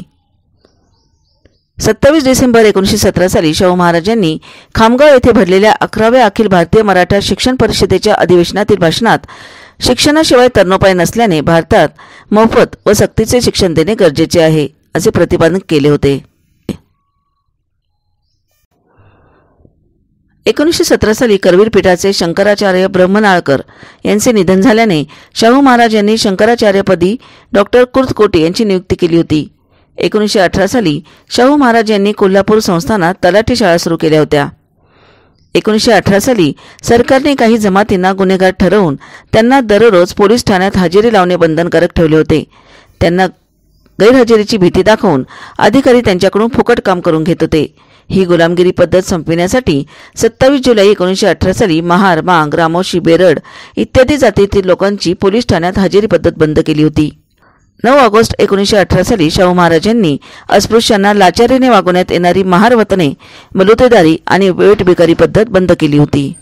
27 डिसेंबर 1917 साली शाहू महाराज यांनी खामगाव येथे भरलेल्या 11व्या अखिल भारतीय मराठा शिक्षण परिषदेच्या अधिवेशनातील भाषणात शिक्षणाशिवाय तरणोपाय नसल्याने भारतात मोफत व सक्तीचे शिक्षण देणे गरजेचे आहे असे प्रतिपादन केले होते. 1917 साली करवीर पीठाचे शंकराचार्य ब्रह्मनाळकर यांचे निधन झाल्याने शाहू महाराज यांनी शंकराचार्यपदी डॉक्टर कुर्तकोटी यांची नियुक्ती केली होती. 1918 साली शाहू महाराज यांनी कोल्हापूर संस्थानात तलाठी शाळा सुरू केल्या होत्या. 1918 साली सरकारने काही जमातींना गुन्हेगार ठरवून त्यांना दररोज पोलीस ठाण्यात हजेरी लावणे बंधनकारक ठेवले होते. त्यांना गैरहजेरीची भीती दाखवून अधिकारी त्यांच्याकडून फुकट काम करून घेत होते. ही गुलामगिरी पद्धत संपविण्यासाठी 27 जुलै 1918 साली महार, मांग, रामोशी, बेरड इत्यादी जातीतील लोकांची पोलीस ठाण्यात हजेरी पद्धत बंद केली होती. 9 ऑगस्ट 1918 साली शाहू महाराज यांनी अस्पृश्यांना लाचारीने वागवण्यात येणारी महार वतने, बलुतेदारी आणि वेठबिगारी पद्धत बंद केली होती.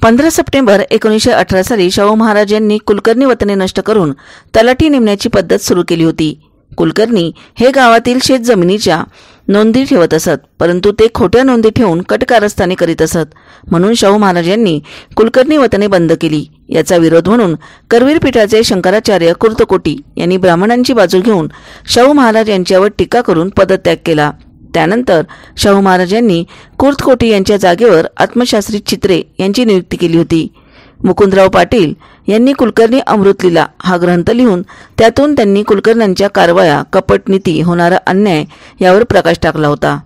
15 सप्टेंबर 1918 साली शाहू महाराज यांनी कुलकर्णी वतने नष्ट करून तलाठी नेमण्याची पद्धत सुरू केली होती. कुलकर्णी हे गावातील शेतजमिनीच्या नोंदी ठेवत असत, परंतु ते खोट्या नोंदी ठेवून कटकारस्थानी करीत असत. म्हणून शाहू महाराज यांनी कुलकर्णी वतने बंद केली. याचा विरोध म्हणून करवीर पीठाचे शंकराचार्य कुर्तकोटी यांनी ब्राह्मणांची बाजू घेऊन शाहू महाराज यांच्यावर टीका करून पदत्याग केला. त्यानंतर शाहू महाराज यांनी कुर्तकोटी यांच्या जागेवर आत्मशास्त्री चित्रे यांची नियुक्ती केली होती. मुकुंदराव पाटील यांनी कुलकर्णी अमृतलीला हा ग्रंथ लिहून त्यातून त्यांनी कुलकर्ण्यांच्या कारवाया, कपट नीती, होणारा अन्याय यावर प्रकाश टाकला होता.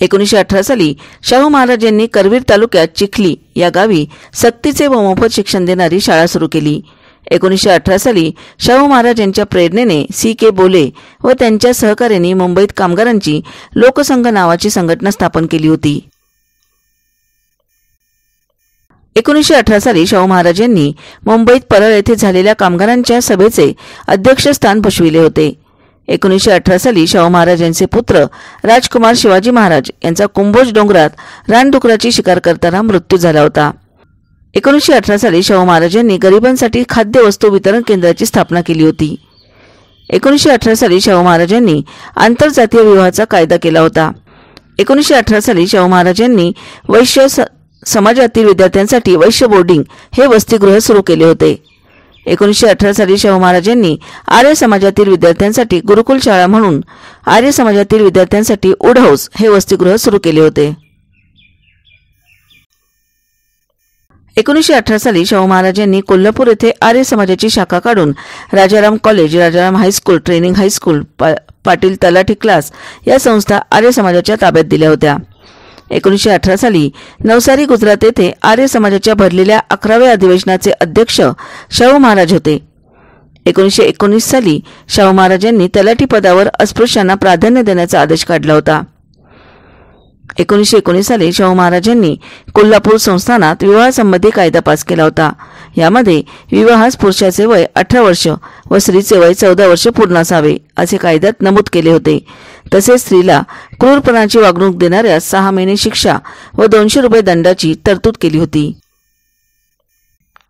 1918 साली शाहू महाराज यांनी करवीर तालुक्यात चिखली या गावी सक्तीचे व मोफत शिक्षण देणारी शाळा सुरू केली. 1918 साली शाहू महाराज यांच्या प्रेरणेने C.K. बोले व त्यांच्या सहकार्याने मुंबईत कामगारांची लोकसंघ नावाची संघटना स्थापन केली होती. 1918 साली शाहू महाराज यांनी मुंबईत परळ येथे झालेल्या कामगारांच्या सभेचे अध्यक्षस्थान भूषविले होते. 1918 साली शाहू महाराज यांचे पुत्र राजकुमार शिवाजी महाराज यांचा कुंभोज डोंगरात रानडुकराची शिकार करताना मृत्यू झाला होता. 1918 साली शाहू महाराज यांनी गरिबांसाठी खाद्य वस्तू वितरण केंद्राची स्थापना केली होती. 1918 साली शाहू महाराज यांनी आंतरजातीय विवाहाचा कायदा केला होता. 1918 साली शाहू महाराज यांनी वैश्य समाजातील विद्यार्थ्यांसाठी वैश्य बोर्डिंग हे वसतिगृह सुरू केले होते. 1918 साली शाहू महाराज यांनी आर्य समाजातील विद्यार्थ्यांसाठी गुरुकुल शाळा म्हणून आर्य समाजातील विद्यार्थ्यांसाठी वुड हाऊस हे वसतिगृह सुरू केले होते. 1918 साली शाहू महाराज यांनी कोल्हापूर येथे आर्य समाजाची शाखा काढून Rajaram college, Rajaram high school, training high school, Patil तलाठी क्लास या संस्था आर्य समाजाच्या ताब्यात दिल्या होत्या. 1918 साली नवसारी, गुजरात येथे आर्य समाजाच्या भरलेल्या 11व्या अधिवेशनाचे अध्यक्ष शाहू महाराज होते. 1919 साली शाहू महाराज यांनी तलाठी पदावर अस्पृश्यांना प्राधान्य देण्याचा आदेश काढला होता. 1919 साली शाहू महाराज यांनी कोल्हापूर संस्थानात विवाहासंबंधी कायदा पास केला होता. यामध्ये विवाहास पुरुषाचे वय 18 वर्ष व स्त्रीचे वय 14 वर्ष पूर्ण असावे असे कायद्यात नमूद केले होते. तसेच स्त्रीला क्रूरपणाची वागणूक देणाऱ्यास 6 महिने शिक्षा व 200 रुपये दंडाची तरतूद केली होती.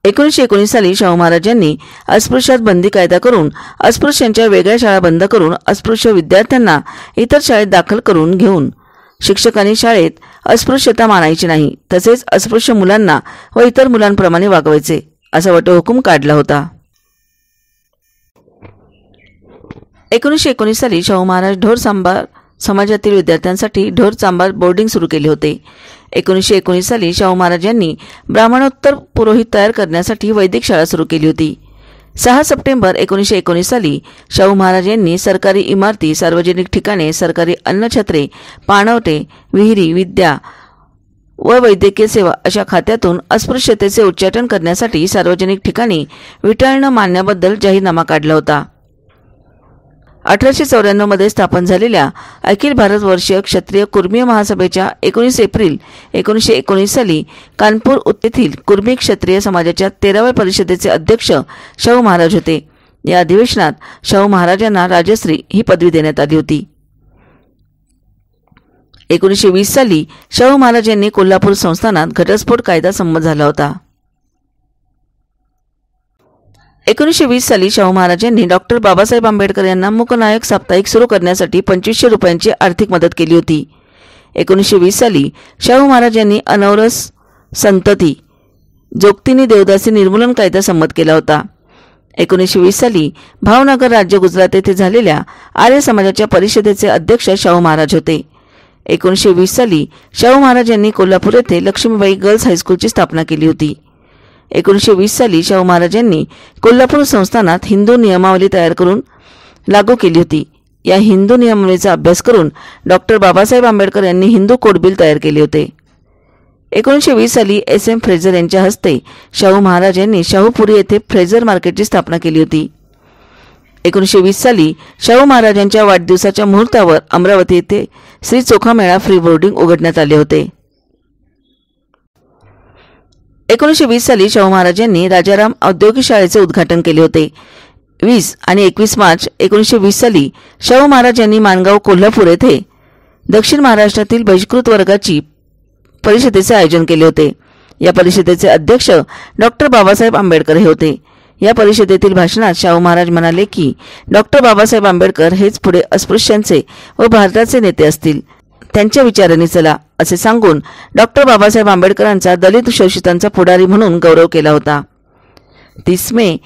1919 साली शाहू महाराज यांनी अस्पृश्यात बंदी कायदा करून अस्पृश्यांच्या वेगळ्या शाळा बंद करून अस्पृश्य विद्यार्थ्यांना इतर शाळेत दाखल करून घेऊन शिक्षकांनी शाळेत अस्पृश्यता मानायची नाही, तसेच अस्पृश्य मुलांना व इतर मुलांप्रमाणे वागवायचे असा वटहुकूम काढला होता. 1919 साली शाहू महाराज ढोर समाजातील विद्यार्थ्यांसाठी ढोर चांभार बोर्डिंग सुरू केले होते. 1919 साली शाहू महाराज यांनी ब्राह्मणोत्तर पुरोहित तयार करण्यासाठी वैदिक शाळा सुरू केली होती. 6 सप्टेंबर 1919 साली शाहू महाराज यांनी सरकारी इमारती, सार्वजनिक ठिकाणे, सरकारी अन्नछत्रे, पाणवठे, विहिरी, विद्या व वैद्यकीय सेवा अशा खात्यातून अस्पृश्यतेचे उच्चाटन करण्यासाठी सार्वजनिक ठिकाणी विटाळ न मानण्याबद्दल जाहीरनामा काढला होता. 1894 मध्ये स्थापन झालेल्या अखिल भारतवर्षीय क्षत्रिय कुर्मी महासभेच्या 19 एप्रिल 1919 साली कानपूर येथील कुर्मी क्षत्रिय समाजाच्या 13व्या परिषदेचे अध्यक्ष शाहू महाराज होते. या अधिवेशनात शाहू महाराजांना राजश्री ही पदवी देण्यात आली होती. 1920 साली शाहू महाराज यांनी कोल्हापूर संस्थानात घटस्फोट कायदा संमत झाला होता. 1920 साली शाहू महाराज यांनी डॉक्टर बाबासाहेब आंबेडकर यांना मूकनायक साप्ताहिक सुरू करण्यासाठी 2500 रुपयांची आर्थिक मदत केली होती. 1920 साली शाहू महाराज यांनी अनौरस संतती जोगतिनी देवदासी निर्मूलन कायदा संमत केला होता. 1920 साली भावनगर राज्य गुजरात येथे झालेल्या आर्य समाजाच्या परिषदेचे अध्यक्ष शाहू महाराज होते. 1920 साली शाहू महाराज यांनी कोल्हापूर येथे लक्ष्मीबाई गर्ल्स हायस्कूलची स्थापना केली होती. 1920 साली शाहू महाराज यांनी कोल्हापूर संस्थानात हिंदू नियमावली तयार करून लागू केली होती. या हिंदू नियमावलीचा अभ्यास करून डॉक्टर बाबासाहेब आंबेडकर यांनी हिंदू कोड बिल तयार केले होते. 1920 साली SM फ्रेझर यांच्या हस्ते शाहू महाराज यांनी शाहूपुरी येथे फ्रेझर मार्केटची स्थापना केली होती. 1920 साली शाहू महाराजांच्या वाढदिवसाच्या मुहूर्तावर अमरावती येथे श्री चोखा मेळा फ्री बोर्डिंग उघडण्यात आले होते. 1920 साली शाहू महाराज यांनी राजाराम औद्योगिक शाळेचे उद्घाटन केले होते. 20 आणि 21 मार्च 1920 साली शाहू महाराज यांनी माणगाव कोल्हापूर येथे दक्षिण महाराष्ट्रातील बहिष्कृत वर्गाची परिषदेचे आयोजन केले होते. या परिषदेचे अध्यक्ष डॉक्टर बाबासाहेब आंबेडकर हे होते. या परिषदेतील भाषणात शाहू महाराज म्हणाले की डॉक्टर बाबासाहेब आंबेडकर हेच पुढे अस्पृश्यांचे व भारताचे नेते असतील. त्यांच्या विचारांनी चला असे सांगून डॉक्टर बाबासाहेब आंबेडकरांचा दलित शोषितांचा पुढारी म्हणून गौरव केला होता. 30 मे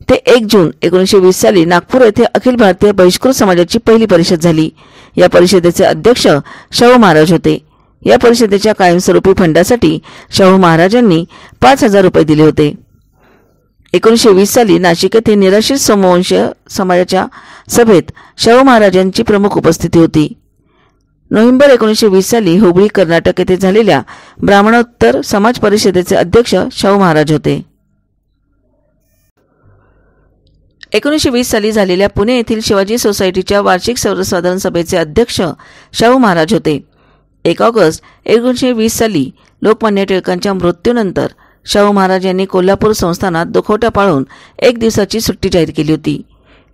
ते 1 जून 1920 साली नागपूर येथे अखिल भारतीय बहिष्कृत समाजाची पहिली परिषद झाली. या परिषदेचे अध्यक्ष शाहू महाराज होते. या परिषदेच्या कायमस्वरूपी फंडासाठी शाहू महाराजांनी 5,000 रुपये दिले होते. 1920 साली नाशिक येथे निराश्रित सोमवंशीय समाजाच्या सभेत शाहू महाराजांची प्रमुख उपस्थिती होती. नोव्हेंबर 1920 साली हुबळी कर्नाटक येथे झालेल्या ब्राह्मणोत्तर समाज परिषदेचे अध्यक्ष शाहू महाराज होते. 1920 साली झालेल्या पुणे येथील शिवाजी सोसायटीच्या वार्षिक सर्वसाधारण सभेचे अध्यक्ष शाहू महाराज होते. 1 ऑगस्ट 1920 साली लोकमान्य टिळकांच्या मृत्यूनंतर शाहू महाराज यांनी कोल्हापूर संस्थानात दुखवटा पाळून 1 दिवसाची सुट्टी जाहीर केली होती.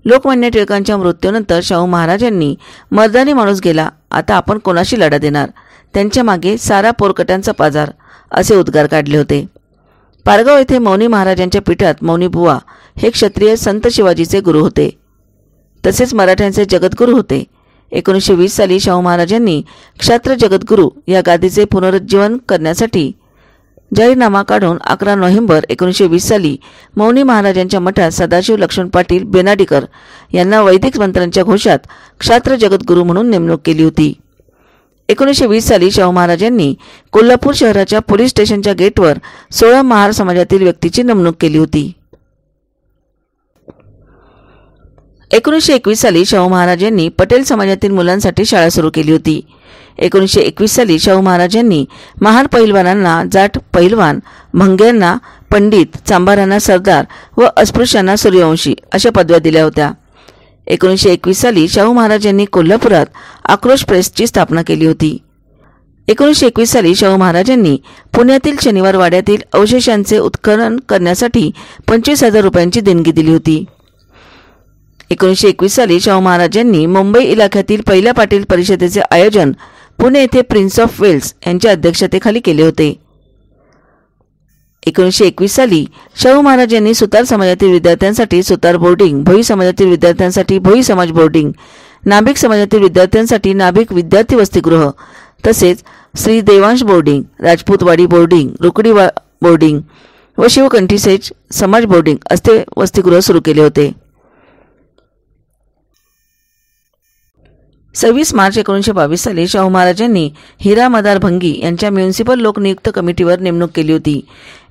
लोकमान्य टिळकांच्या मृत्यूनंतर शाहू महाराजांनी मर्दानी माणूस गेला, आता आपण कोणाशी लढा देणार, त्यांच्या मागे सारा पोरकटांचा पाजार असे उद्गार काढले होते. पारगाव येथे मौनी महाराजांच्या पीठात मौनी बुवा हे क्षत्रिय संत शिवाजीचे गुरु होते, तसेच मराठ्यांचे जगद्गुरू होते. 1920 साली शाहू महाराजांनी क्षात्र जगद्गुरू या गादीचे पुनरुज्जीवन करण्यासाठी जाहीरनामा काढून 11 नोव्हेंबर 1920 साली मौनी महाराजांच्या मठात सदाशिव लक्ष्मण पाटील बेनाडीकर यांना वैदिक मंत्रांच्या घोषात क्षात्र जगद्गुरू म्हणून नेमणूक केली होती. 1920 साली शाहू महाराजांनी कोल्हापूर शहराच्या पोलीस स्टेशनच्या गेटवर 16 महार समाजातील व्यक्तीची नेमणूक केली होती. 1921 साली शाहू महाराजांनी पटेल समाजातील मुलांसाठी शाळा सुरू केली होती. 1921 साली शाहू महाराजांनी महार पहिलवानांना जाट पहिलवान, भंग्यांना पंडित, चांभारांना सरदार व अस्पृश्यांना सूर्यवंशी अशा पदव्या दिल्या होत्या. 1921 साली शाहू महाराजांनी कोल्हापुरात आक्रोश प्रेसची स्थापना केली होती. 1921 साली शाहू महाराजांनी पुण्यातील शनिवार वाड्यातील अवशेषांचे उत्खनन करण्यासाठी 25,000 रुपयांची देणगी दिली होती. 1921 साली शाहू महाराजांनी मुंबई इलाख्यातील पहिल्या पाटील परिषदेचे आयोजन पुणे येथे प्रिन्स ऑफ वेल्स यांच्या अध्यक्षतेखाली केले होते. 1921 साली शाहू महाराजांनी सुतार समाजातील विद्यार्थ्यांसाठी सुतार बोर्डिंग, भोई समाजातील विद्यार्थ्यांसाठी भोई समाज बोर्डिंग, नाभिक समाजातील विद्यार्थ्यांसाठी नाभिक विद्यार्थी वसतिगृह तसेच Shri Devansh boarding, Rajputwadi boarding, Rukdi boarding व शिवकंठीसेज समाज बोर्डिंग असे वसतिगृह सुरू केले होते. 26 मार्च 1922 साली शाहू महाराजांनी हिरा मदार भंगी यांच्या म्युनिसिपल लोकनियुक्त कमिटीवर नेमणूक केली होती.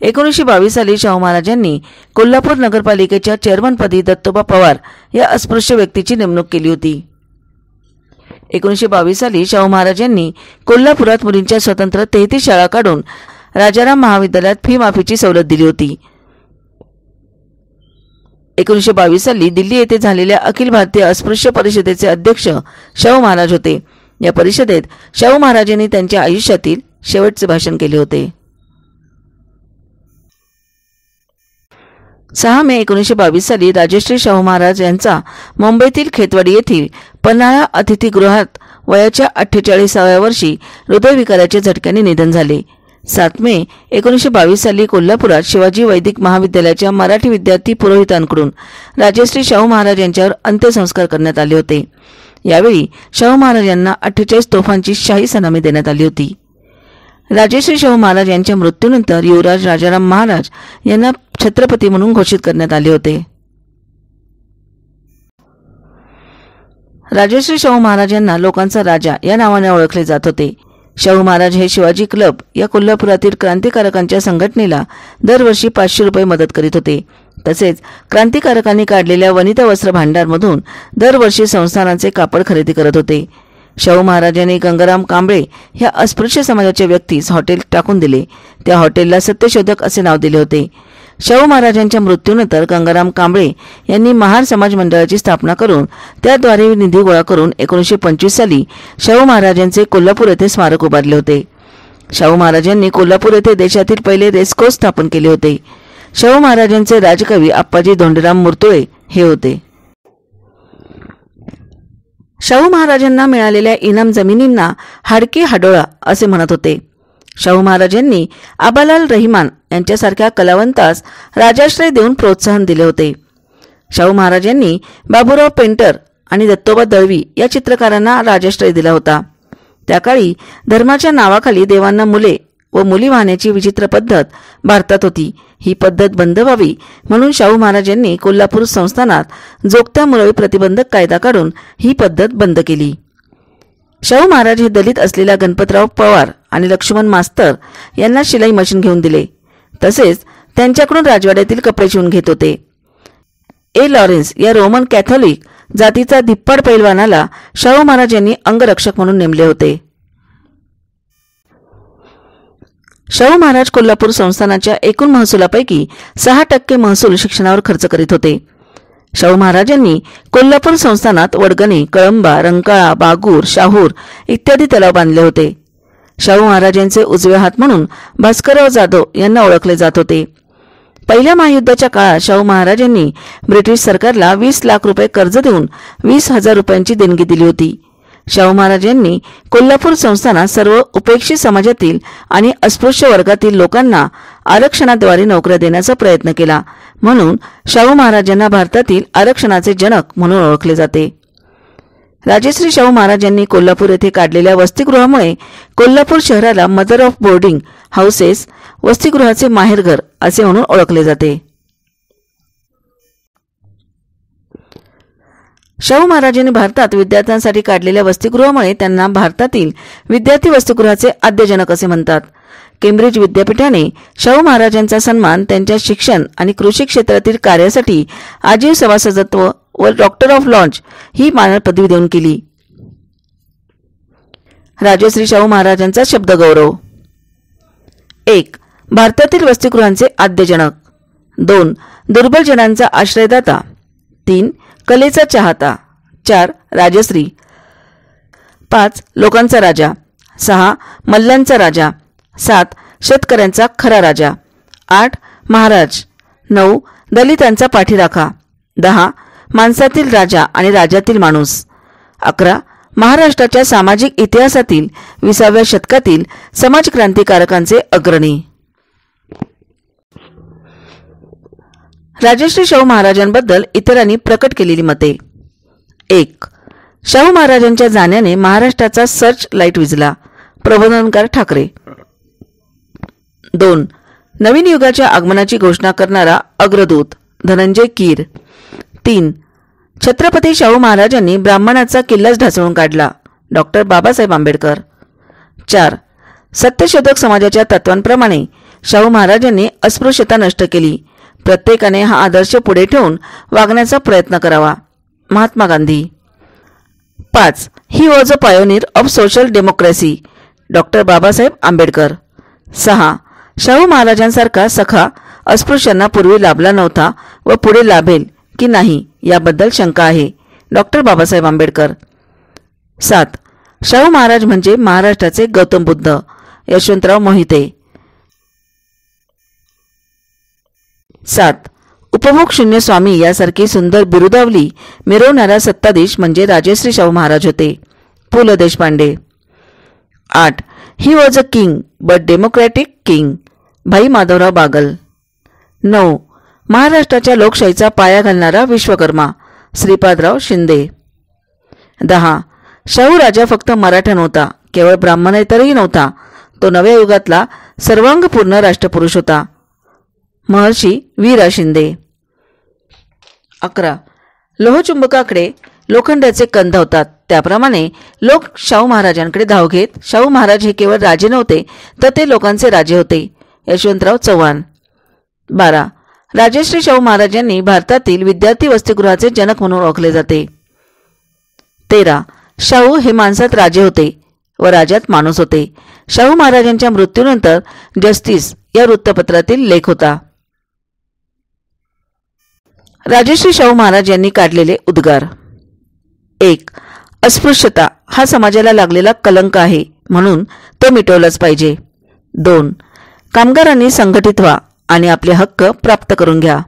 1922 साली शाहू महाराजांनी कोल्हापूर नगरपालिकेच्या चेअरमनपदी दत्तोबा पवार या अस्पृश्य व्यक्तीची नेमणूक केली होती. 1922 साली शाहू महाराजांनी कोल्हापुरात मुलींच्या स्वतंत्र 33 शाळा काढून राजाराम महाविद्यालयात फी माफीची सवलत दिली होती. 1922 साली दिल्ली येथे झालेल्या अखिल भारतीय अस्पृश्य परिषदेचे अध्यक्ष शाहू महाराज होते. या परिषदेत शाहू महाराजांनी त्यांच्या आयुष्यातील शेवटचे भाषण केले होते. 6 मे 1922 साली राजश्री शाहू महाराज यांचा मुंबईतील खेतवाडी येथील पन्हाळा अतिथीगृहात वयाच्या 48व्या वर्षी हृदयविकाराच्या झटक्याने निधन झाले. 7 मे 1922 साली कोल्हापुरात शिवाजी वैदिक महाविद्यालयाच्या मराठी विद्यार्थी पुरोहितांकडून राजश्री शाहू महाराज यांच्यावर अंत्यसंस्कार करण्यात आले होते. यावेळी शाहू महाराज यांना 48 तोफांची शाही सलामी देण्यात आली होती. राजश्री शाहू महाराज यांच्या मृत्यूनंतर युवराज राजाराम महाराज यांना छत्रपती म्हणून घोषित करण्यात आले होते. राजश्री शाहू महाराज यांना लोकांचा राजा या नावाने ओळखले जात होते. शाहू महाराज हे शिवाजी क्लब या कोल्हापुरातील क्रांतिकारकांच्या संघटनेला दरवर्षी 500 रुपये मदत करीत होते. तसेच क्रांतिकारकांनी काढलेल्या वनिता वस्त्र भांडारमधून दरवर्षी संस्थानांचे कापड खरेदी करत होते. शाहू महाराजांनी गंगाराम कांबळे ह्या अस्पृश्य समाजाच्या व्यक्तीस हॉटेल टाकून दिले. त्या हॉटेलला सत्यशोधक असे नाव दिले होते. शाहू महाराजांच्या मृत्यूनंतर गंगाराम कांबळे यांनी महार समाज मंडळाची स्थापना करून त्याद्वारे निधी गोळा करून 1925 साली शाहू महाराजांचे कोल्हापूर येथे स्मारक उभारले होते. शाहू महाराजांनी कोल्हापूर येथे देशातील पहिले रेसकोर्स स्थापन केले होते. शाहू महाराजांचे राजकवी आप्पाजी धोंडीराम मुर्तुळे हे होते. शाहू महाराजांना मिळालेल्या इनाम जमिनींना हाडकी हाडोळा असे म्हणत होते. शाहू महाराजांनी आबालाल रहिमान यांच्यासारख्या कलावंतास राजाश्रय देऊन प्रोत्साहन दिले होते. शाहू महाराजांनी बाबूराव पेंटर आणि दत्तोबा दळवी या चित्रकारांना राजाश्रय दिला होता. त्या काळी धर्माच्या नावाखाली देवांना मुले व मुली वाहण्याची विचित्र पद्धत भारतात होती. ही पद्धत बंद व्हावी म्हणून शाहू महाराजांनी कोल्हापूर संस्थानात जोगत्या मुळवी प्रतिबंधक कायदा काढून ही पद्धत बंद केली. शाहू महाराज हे दलित असलेल्या गणपतराव पवार आणि लक्ष्मण मास्तर यांना शिलाई मशीन घेऊन दिले. तसेच त्यांच्याकडून राजवाड्यातील कपडे शिवून घेत होते. लॉरेन्स या रोमन कॅथोलिक जातीचा धिप्पाड पैलवानाला शाहू महाराज यांनी अंगरक्षक म्हणून नेमले होते. शाहू महाराज कोल्हापूर संस्थानाच्या एकूण महसुलापैकी 6% महसूल शिक्षणावर खर्च करीत होते. शाहू महाराजांनी कोल्हापूर संस्थानात वडगणे, कळंबा, रंकाळा, बागूर, शाहूर इत्यादी तलाव बांधले होते. शाहू महाराजांचे उजवे हात म्हणून भास्करराव जाधव यांना ओळखले जात होते. पहिल्या महायुद्धाच्या काळात शाहू महाराजांनी ब्रिटिश सरकारला 20 लाख रुपये कर्ज देऊन 20,000 रुपयांची देणगी दिली होती. शाहू महाराजांनी कोल्हापूर संस्थानात सर्व उपेक्षित समाजातील आणि अस्पृश्य वर्गातील लोकांना आरक्षणाद्वारे नोकऱ्या देण्याचा प्रयत्न केला. म्हणून शाहू महाराजांना भारतातील आरक्षणाचे जनक म्हणून ओळखले जाते. राजश्री शाहू महाराजांनी कोल्हापूर येथे काढलेल्या वसतिगृहामुळे कोल्हापूर शहराला मदर ऑफ बोर्डिंग हाऊसेस, वसतिगृहाचे माहेरघर असे म्हणून ओळखले जाते. शाहू महाराजांनी भारतात विद्यार्थ्यांसाठी काढलेल्या वसतिगृहामुळे त्यांना भारतातील विद्यार्थी वसतिगृहाचे आद्यजनक असे म्हणतात. केम्ब्रिज विद्यापीठाने शाहू महाराजांचा सन्मान त्यांच्या शिक्षण आणि कृषी क्षेत्रातील कार्यासाठी आजीव सभासदत्व व डॉक्टर ऑफ लॉन्च ही मानद पदवी देऊन केली. राजश्री शाहू महाराजांचा शब्दगौरव. 1. भारतातील वसतिगृहांचे आद्यजनक. 2. दुर्बल जनांचा आश्रयदाता. 3. कलेचा चाहता. 4. राजश्री. 5. लोकांचा राजा. 6. मल्ल्यांचा राजा. 7. शेतकऱ्यांचा खरा राजा. 8. महाराज. 9. दलितांचा पाठीराखा. 10. माणसातील राजा आणि राजातील माणूस. 11. महाराष्ट्राच्या सामाजिक इतिहासातील 20व्या शतकातील समाजक्रांतिकारकांचे अग्रणी. राजश्री शाहू महाराजांबद्दल इतरांनी प्रकट केलेली मते. 1. शाहू महाराजांच्या जाण्याने महाराष्ट्राचा सर्च लाईट विझला. प्रबोधनकार ठाकरे. 2. नवीन युगाच्या आगमनाची घोषणा करणारा अग्रदूत धनंजय कीर. 3. छत्रपती शाहू महाराजांनी ब्राह्मणाचा किल्लाच ढासळून काढला. डॉक्टर बाबासाहेब आंबेडकर. 4. सत्यशोधक समाजाच्या तत्वांप्रमाणे शाहू महाराजांनी अस्पृश्यता नष्ट केली. प्रत्येकाने हा आदर्श पुढे ठेवून वागण्याचा प्रयत्न करावा. Mahatma Gandhi. 5. He was a pioneer of social democracy. Doctor Babasaheb Ambedkar. 6. Shahu महाराजांसारखा सखा अस्पृश्यांना पूर्वी लाभला नव्हता व पुढे लाभेल की नाही याबद्दल शंका आहे. डॉक्टर बाबासाहेब आंबेडकर. 7. शाहू महाराज म्हणजे महाराष्ट्राचे गौतम बुद्ध. यशवंतराव मोहिते. 7. उपभोग शून्य स्वामी यासारखी सुंदर बिरुदावली मिरवणारा सत्ताधीश म्हणजे राजश्री शाहू महाराज होते. पु ल देशपांडे. 8. ही was a king but democratic king. भाई माधवराव बागल. 9. महाराष्ट्राच्या लोकशाहीचा पाया घालणारा विश्वकर्मा श्रीपादराव शिंदे. 10. शाहू राजा फक्त मराठा नव्हता, केवळ ब्राह्मणेतरही नव्हता, तो नव्या युगातला सर्वांगपूर्ण राष्ट्रपुरुष होता. महर्षी वी रा शिंदे. 11. लोहचुंबकाकडे लोखंडाचे कंद होतात, त्याप्रमाणे लोक शाहू महाराजांकडे धाव घेत. शाहू महाराज हे केवळ राजे नव्हते, तर ते लोकांचे राजे होते. यशवंतराव चव्हाण. 12. राजश्री शाहू महाराजांनी भारतातील विद्यार्थी वसतिगृहाचे जनक म्हणून ओळखले जाते. 13. शाहू हे माणसात राजे होते व राजात माणूस होते. शाहू महाराजांच्या मृत्यूनंतर जस्टिस या वृत्तपत्रातील लेख होता. राजश्री शाहू महाराज यांनी काढलेले उद्गार. 1. अस्पृश्यता हा समाजाला लागलेला कलंक आहे, म्हणून तो मिटवलाच पाहिजे. 2. कामगारांनी संघटित व्हा आणि आपले हक्क प्राप्त करून घ्या.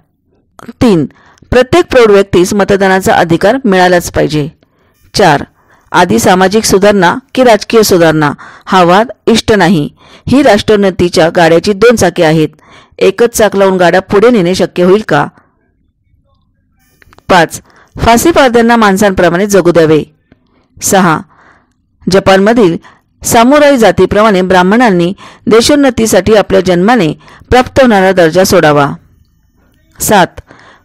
3. प्रत्येक प्रौढ व्यक्तीस मतदानाचा अधिकार मिळालाच पाहिजे. 4. आधी सामाजिक सुधारणा की राजकीय सुधारणा हा वाद इष्ट नाही. ही राष्ट्रोन्नतीच्या गाड्याची 2 चाके आहेत. एकच चाक लावून गाडा पुढे नेणे शक्य होईल का? 5. फाशी पारद्यांना माणसांप्रमाणे जगू द्यावे. 6. जपानमधील सामुराई जातीप्रमाणे ब्राह्मणांनी देशोन्नतीसाठी आपल्या जन्माने प्राप्त होणारा दर्जा सोडावा. 7.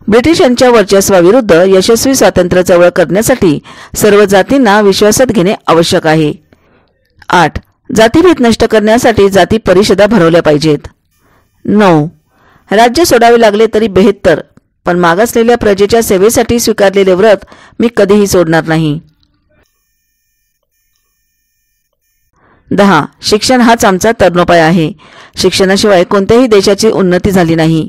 ब्रिटिशांच्या वर्चस्वाविरुद्ध यशस्वी स्वातंत्र्य चळवळ करण्यासाठी सर्व जातींना विश्वासात घेणे आवश्यक आहे. 8. जातीभेद नष्ट करण्यासाठी जाती परिषदा भरवल्या पाहिजेत. 9. राज्य सोडावे लागले तरी बेहत्तर, पण मागासलेल्या प्रजेच्या सेवेसाठी स्वीकारलेले व्रत मी कधीही सोडणार नाही. 10. शिक्षण हाच आमचा तरुणोपाय आहे. शिक्षणाशिवाय कोणत्याही देशाची उन्नती झाली नाही.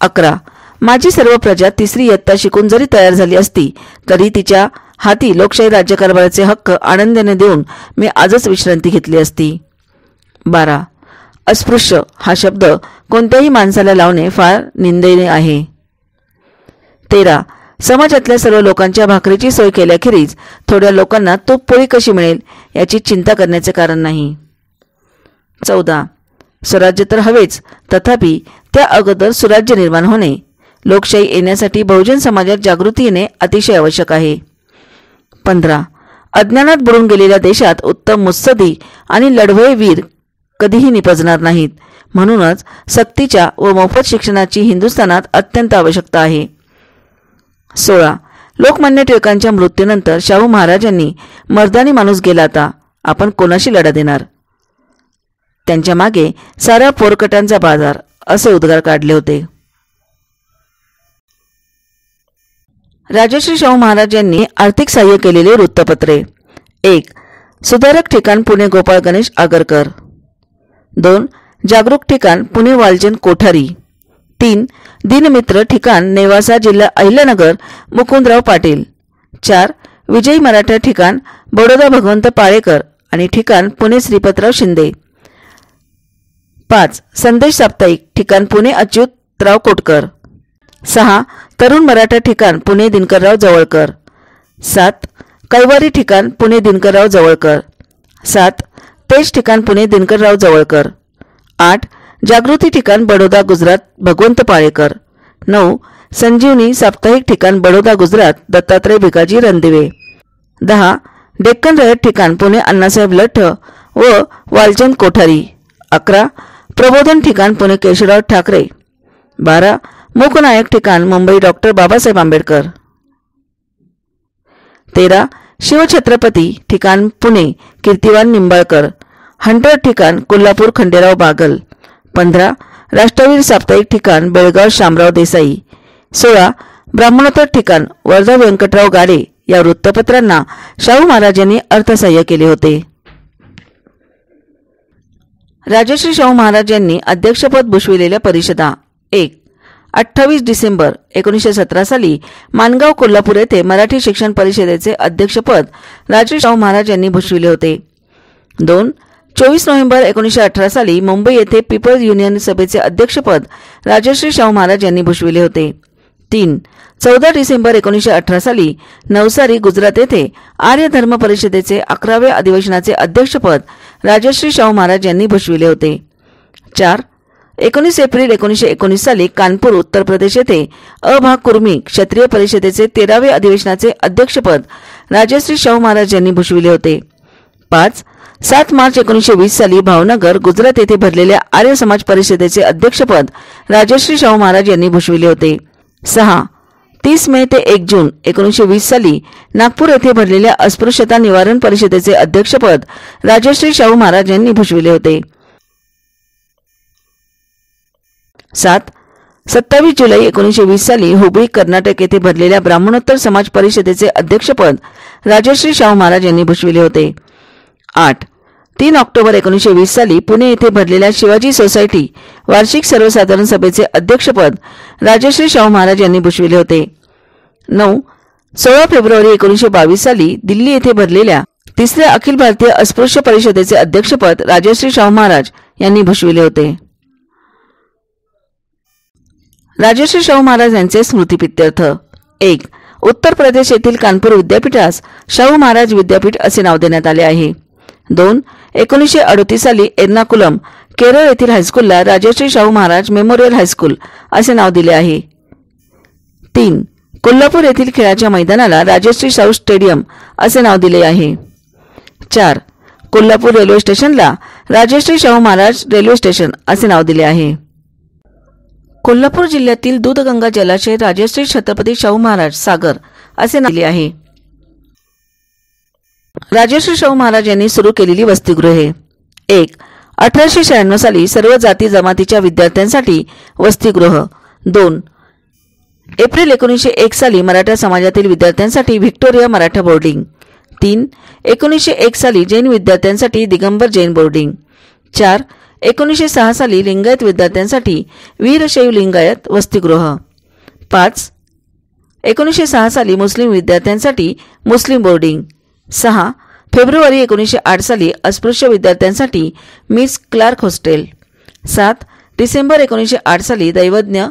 11. माझी सर्व प्रजा 3री इयत्ता शिकून जरी तयार झाली असती तरी तिच्या हाती लोकशाही राज्यकारभाराचे हक्क आनंदाने देऊन मी आजच विश्रांती घेतली असती. 12. अस्पृश्य हा शब्द कोणत्याही माणसाला लावणे फार निंदनीय आहे. 13. समाजातल्या सर्व लोकांच्या भाकरीची सोय केल्याखेरीज थोड्या लोकांना तूप पोळी कशी मिळेल याची चिंता करण्याचे कारण नाही. 14. स्वराज्य तर हवेच, तथापि त्या अगोदर सुराज्य निर्माण होणे. लोकशाही येण्यासाठी बहुजन समाजात जागृती येणे अतिशय आवश्यक आहे. 15. अज्ञानात बुडून गेलेल्या देशात उत्तम मुत्सदी आणि लढवय वीर कधीही निपजणार नाहीत. म्हणूनच सक्तीच्या व मोफत शिक्षणाची हिंदुस्थानात अत्यंत आवश्यकता आहे. 16. लोकमान्य टिळकांच्या मृत्यूनंतर शाहू महाराजांनी मर्दानी माणूस गेला आता आपण कोणाशी लढा देणार? त्यांच्या मागे सारा पोरकटांचा बाजार असे उद्गार काढले होते. राजश्री शाहू महाराज यांनी आर्थिक सहाय्य केलेले वृत्तपत्रे. 1. सुधारक ठिकाण पुणे गोपाळ गणेश आगरकर. 2. जागरूक ठिकाण पुणे वालचंद कोठारी. 3. दिनमित्र ठिकाण नेवासा जिल्हा अहिल्यानगर मुकुंदराव पाटील. 4. विजयी मराठा ठिकाण बडोदा भगवंत पाळेकर आणि ठिकाण पुणे श्रीपतराव शिंदे. 5. संदेश साप्ताहिक ठिकाण पुणे अच्युतराव कोटकर. 6. तरुण मराठा ठिकाण पुणे दिनकरराव जवळकर. 7. कैवारी ठिकाण पुणे दिनकरराव जवळकर. 7. तेज ठिकाण पुणे दिनकरराव जवळकर. 8. जागृती ठिकाण बडोदा गुजरात भगवंत पाळेकर. 9. संजीवनी साप्ताहिक ठिकाण बडोदा गुजरात दत्तात्रय भिकाजी रणदिवे. 10. डेक्कन रयत ठिकाण पुणे अण्णासाहेब लठ्ठ व वालचंद कोठारी. 11. प्रबोधन ठिकाण पुणे केशवराव ठाकरे. 12. मूकनायक ठिकाण मुंबई डॉक्टर बाबासाहेब आंबेडकर. 13 शिवछत्रपती ठिकाण पुणे कीर्तिवान निंबाळकर, हंटर ठिकाण कोल्हापूर खंडेराव बागल, 15 राष्ट्रवीर साप्ताहिक ठिकाण बेळगाव शामराव देसाई, 16 ब्राह्मणोत्तर ठिकाण वर्धा व्यंकटराव गाडे या वृत्तपत्रांना शाहू महाराजांनी अर्थसहाय्य केले होते. राजश्री शाहू महाराज यांनी अध्यक्षपद भूषविलेल्या परिषदा. 1 28 डिसेंबर 1917 साली माणगाव कोल्हापूर येथे मराठी शिक्षण परिषदेचे अध्यक्षपद राजश्री शाहू महाराज यांनी भूषविले होते. 2 24 नोव्हेंबर 1918 साली मुंबई येथे पीपल्स युनियन सभेचे अध्यक्षपद राजश्री शाहू महाराज यांनी भूषविले होते. 3 14 डिसेंबर 1918 साली नवसारी गुजरात येथे आर्य धर्म परिषदेचे 11व्या अधिवेशनाचे अध्यक्षपद राजश्री शाहू महाराज यांनी भूषविले होते. 4 19 एप्रिल 1919 साली कानपूर उत्तर प्रदेश येथे अभाग कुर्मी क्षत्रिय परिषदेचे 13वे अधिवेशनाचे अध्यक्षपद राजश्री शाहू महाराज यांनी भूषविले होते. 5 7 मार्च 1920 साली भावनगर गुजरात येथे भरलेल्या आर्य समाज परिषदेचे अध्यक्षपद राजश्री शाहू महाराज यांनी भूषविले होते. 6 30 मे ते 1 जून 1920 साली नागपूर येथे भरलेल्या अस्पृश्यता निवारण परिषदेचे अध्यक्षपद राजश्री शाहू महाराज यांनी भूषविले होते. 7 27 जुलै 1920 साली हुबळी कर्नाटक येथे भरलेल्या ब्राह्मणोत्तर समाज परिषदेचे अध्यक्षपद राजश्री शाहू महाराज यांनी भूषविले होते. 8 3 ऑक्टोबर 1920 साली पुणे येथे भरलेल्या शिवाजी सोसायटी वार्षिक सर्वसाधारण सभेचे अध्यक्षपद राजश्री शाहू महाराज यांनी भूषविले होते. 9 16 फेब्रुवारी 1922 साली दिल्ली येथे भरलेल्या 3ऱ्या अखिल भारतीय अस्पृश्य परिषदेचे अध्यक्षपद राजश्री शाहू महाराज यांनी भूषविले होते. राजश्री शाहू महाराज यांचे स्मृतिप्रित्यर्थ. 1 उत्तर प्रदेश येथील कानपूर विद्यापीठास शाहू महाराज विद्यापीठ असे नाव देण्यात आले आहे. 2 1938 साली एर्नाकुलम केरळ येथील हायस्कूलला राजश्री शाहू महाराज मेमोरियल हायस्कूल असे नाव दिले आहे. 3 कोल्हापूर येथील खेळाच्या मैदानाला राजश्री शाहू स्टेडियम असे नाव दिले आहे. 4 कोल्हापूर रेल्वे स्टेशनला राजश्री शाहू महाराज रेल्वे स्टेशन असे नाव दिले आहे. कोल्हापूर जिल्ह्यातील दूधगंगा जलाशय राजश्री छत्रपती शाहू महाराज सागर असे नाव दिले आहे. राजश्री शाहू महाराज यांनी सुरू केलेली वसतिगृहे. 1 1896 साली सर्व जाती जमातीच्या विद्यार्थ्यांसाठी वसतिगृह. 2 एप्रिल 1901 साली मराठा समाजातील विद्यार्थ्यांसाठी व्हिक्टोरिया मराठा बोर्डिंग. 3 1901 साली जैन विद्यार्थ्यांसाठी दिगंबर जैन बोर्डिंग. 4 1906 साली लिंगायत विद्यार्थ्यांसाठी वीरशैव लिंगायत वसतिगृह. 5 1906 साली मुस्लिम विद्यार्थ्यांसाठी मुस्लिम बोर्डिंग. 6 फेब्रुवारी 1908 साली अस्पृश्य विद्यार्थ्यांसाठी मिस क्लार्क हॉस्टेल. 7 डिसेंबर 1908 साली दैवज्ञ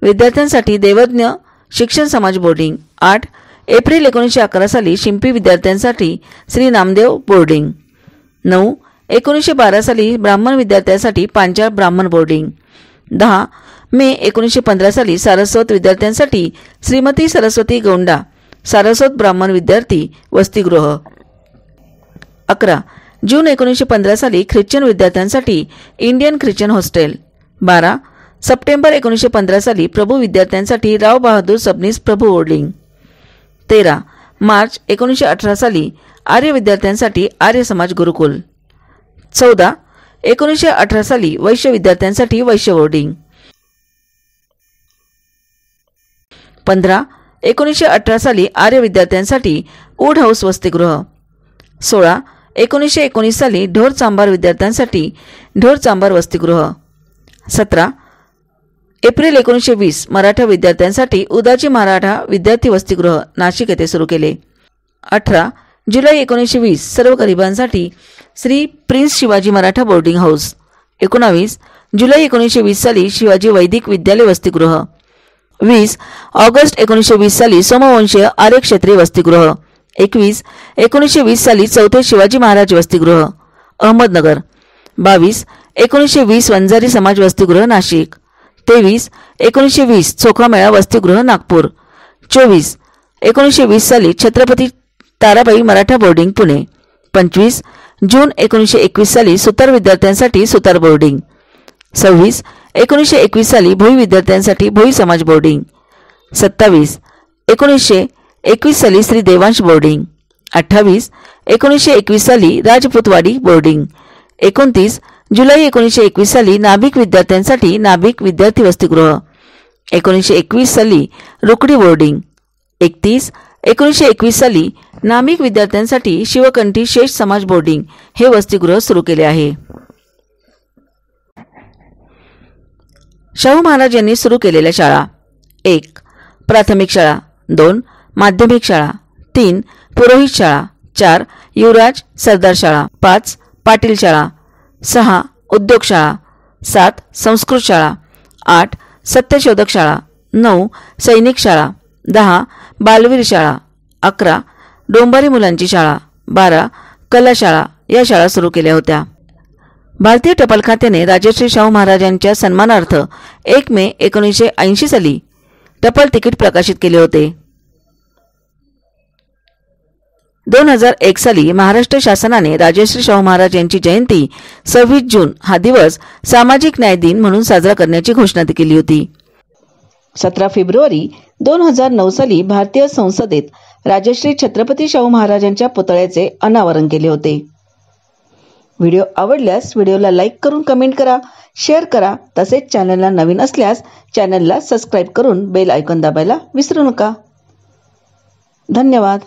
विद्यार्थ्यांसाठी दैवज्ञ शिक्षण समाज बोर्डिंग. 8 एप्रिल 1911 साली शिंपी विद्यार्थ्यांसाठी श्री नामदेव बोर्डिंग. 9 1912 साली ब्राह्मण विद्यार्थ्यांसाठी पांचाळ ब्राह्मण बोर्डिंग. 10 मे 1915 साली सारस्वत विद्यार्थ्यांसाठी श्रीमती सरस्वती गौंडा सारस्वत ब्राह्मण विद्यार्थी वसतिगृह. 11 जून 1915 साली ख्रिश्चन विद्यार्थ्यांसाठी इंडियन ख्रिश्चन हॉस्टेल. 12 सप्टेंबर 1915 साली प्रभू विद्यार्थ्यांसाठी राव बहादूर सबनीस प्रभू बोर्डिंग. 13 मार्च 1918 साली आर्य विद्यार्थ्यांसाठी आर्य समाज गुरुकुल. 14 1918 साली वैश्य विद्यार्थ्यांसाठी वैश्य बोर्डिंग. 15 1918 साली आर्य विद्यार्थ्यांसाठी वूड हाऊस वसतिगृह. 16 1919 साली ढोर चांभार विद्यार्थ्यांसाठी ढोर चांभार वसतिगृह. 17 एप्रिल 1920 मराठा विद्यार्थ्यांसाठी उदाची मराठा विद्यार्थी वसतिगृह नाशिक येथे सुरू केले. 18 जुलै 1920 सर्व गरिबांसाठी Shri prince Shivaji Maratha boarding house. 19 जुलै 1920 साली शिवाजी वैदिक विद्यालय वसतिगृह. 20 ऑगस्ट 1920 साली सोमवंशीय आर्य क्षत्रिय वसतिगृह. 21 1920 साली चौथे शिवाजी महाराज वसतिगृह अहमदनगर. 22 1920 वंजारी समाज वसतिगृह नाशिक. 23 1920 चोखामेळा वसतिगृह नागपूर. 24 1920 साली छत्रपती ताराबाई मराठा बोर्डिंग पुणे. 25 जून 1921 साली सुतार विद्यार्थ्यांसाठी सुतार बोर्डिंग. 26 1921 साली भोई विद्यार्थ्यांसाठी भोई समाज बोर्डिंग. 27 1921 साली श्री देवांश बोर्डिंग, 28 1921 साली राजपूतवाडी बोर्डिंग, 29 जुलै 1921 साली नाभिक विद्यार्थ्यांसाठी नाभिक विद्यार्थी वसतिगृह, 1921 साली रुकडी बोर्डिंग, 31 1921 साली नाभिक विद्यार्थ्यांसाठी शिवकंठी शेष समाज बोर्डिंग हे वसतिगृह सुरू केले आहे. शाहू महाराज यांनी सुरू केलेल्या शाळा: 1 प्राथमिक शाळा, 2 माध्यमिक शाळा, 3 पुरोहित शाळा, 4 युवराज सरदार शाळा, 5 पाटील शाळा, 6 उद्योग शाळा, 7 संस्कृत शाळा, 8 सत्यशोधक शाळा, 9 सैनिक शाळा, 10 बालवीर शाळा, 11 डोंबारी मुलांची शाळा, 12 कला शाळा या शाळा सुरू केल्या होत्या. भारतीय टपाल खात्याने राजश्री शाहू महाराजांच्या सन्मानार्थ 1 मे 1980 साली टपाल तिकीट प्रकाशित केले होते. 2001 साली महाराष्ट्र शासनाने राजश्री शाहू महाराज यांची जयंती 26 जून हा दिवस सामाजिक न्याय दिन म्हणून साजरा करण्याची घोषणा केली होती. 17 फेब्रुवारी 2009 साली भारतीय संसदेत राजश्री छत्रपती शाहू महाराजांच्या पुतळ्याचे अनावरण केले होते. व्हिडिओ आवडल्यास व्हिडिओला लाईक करून कमेंट करा, शेअर करा. तसेच चॅनलला नवीन असल्यास चॅनलला सबस्क्राईब करून बेल आयकॉन दाबायला विसरू नका. धन्यवाद.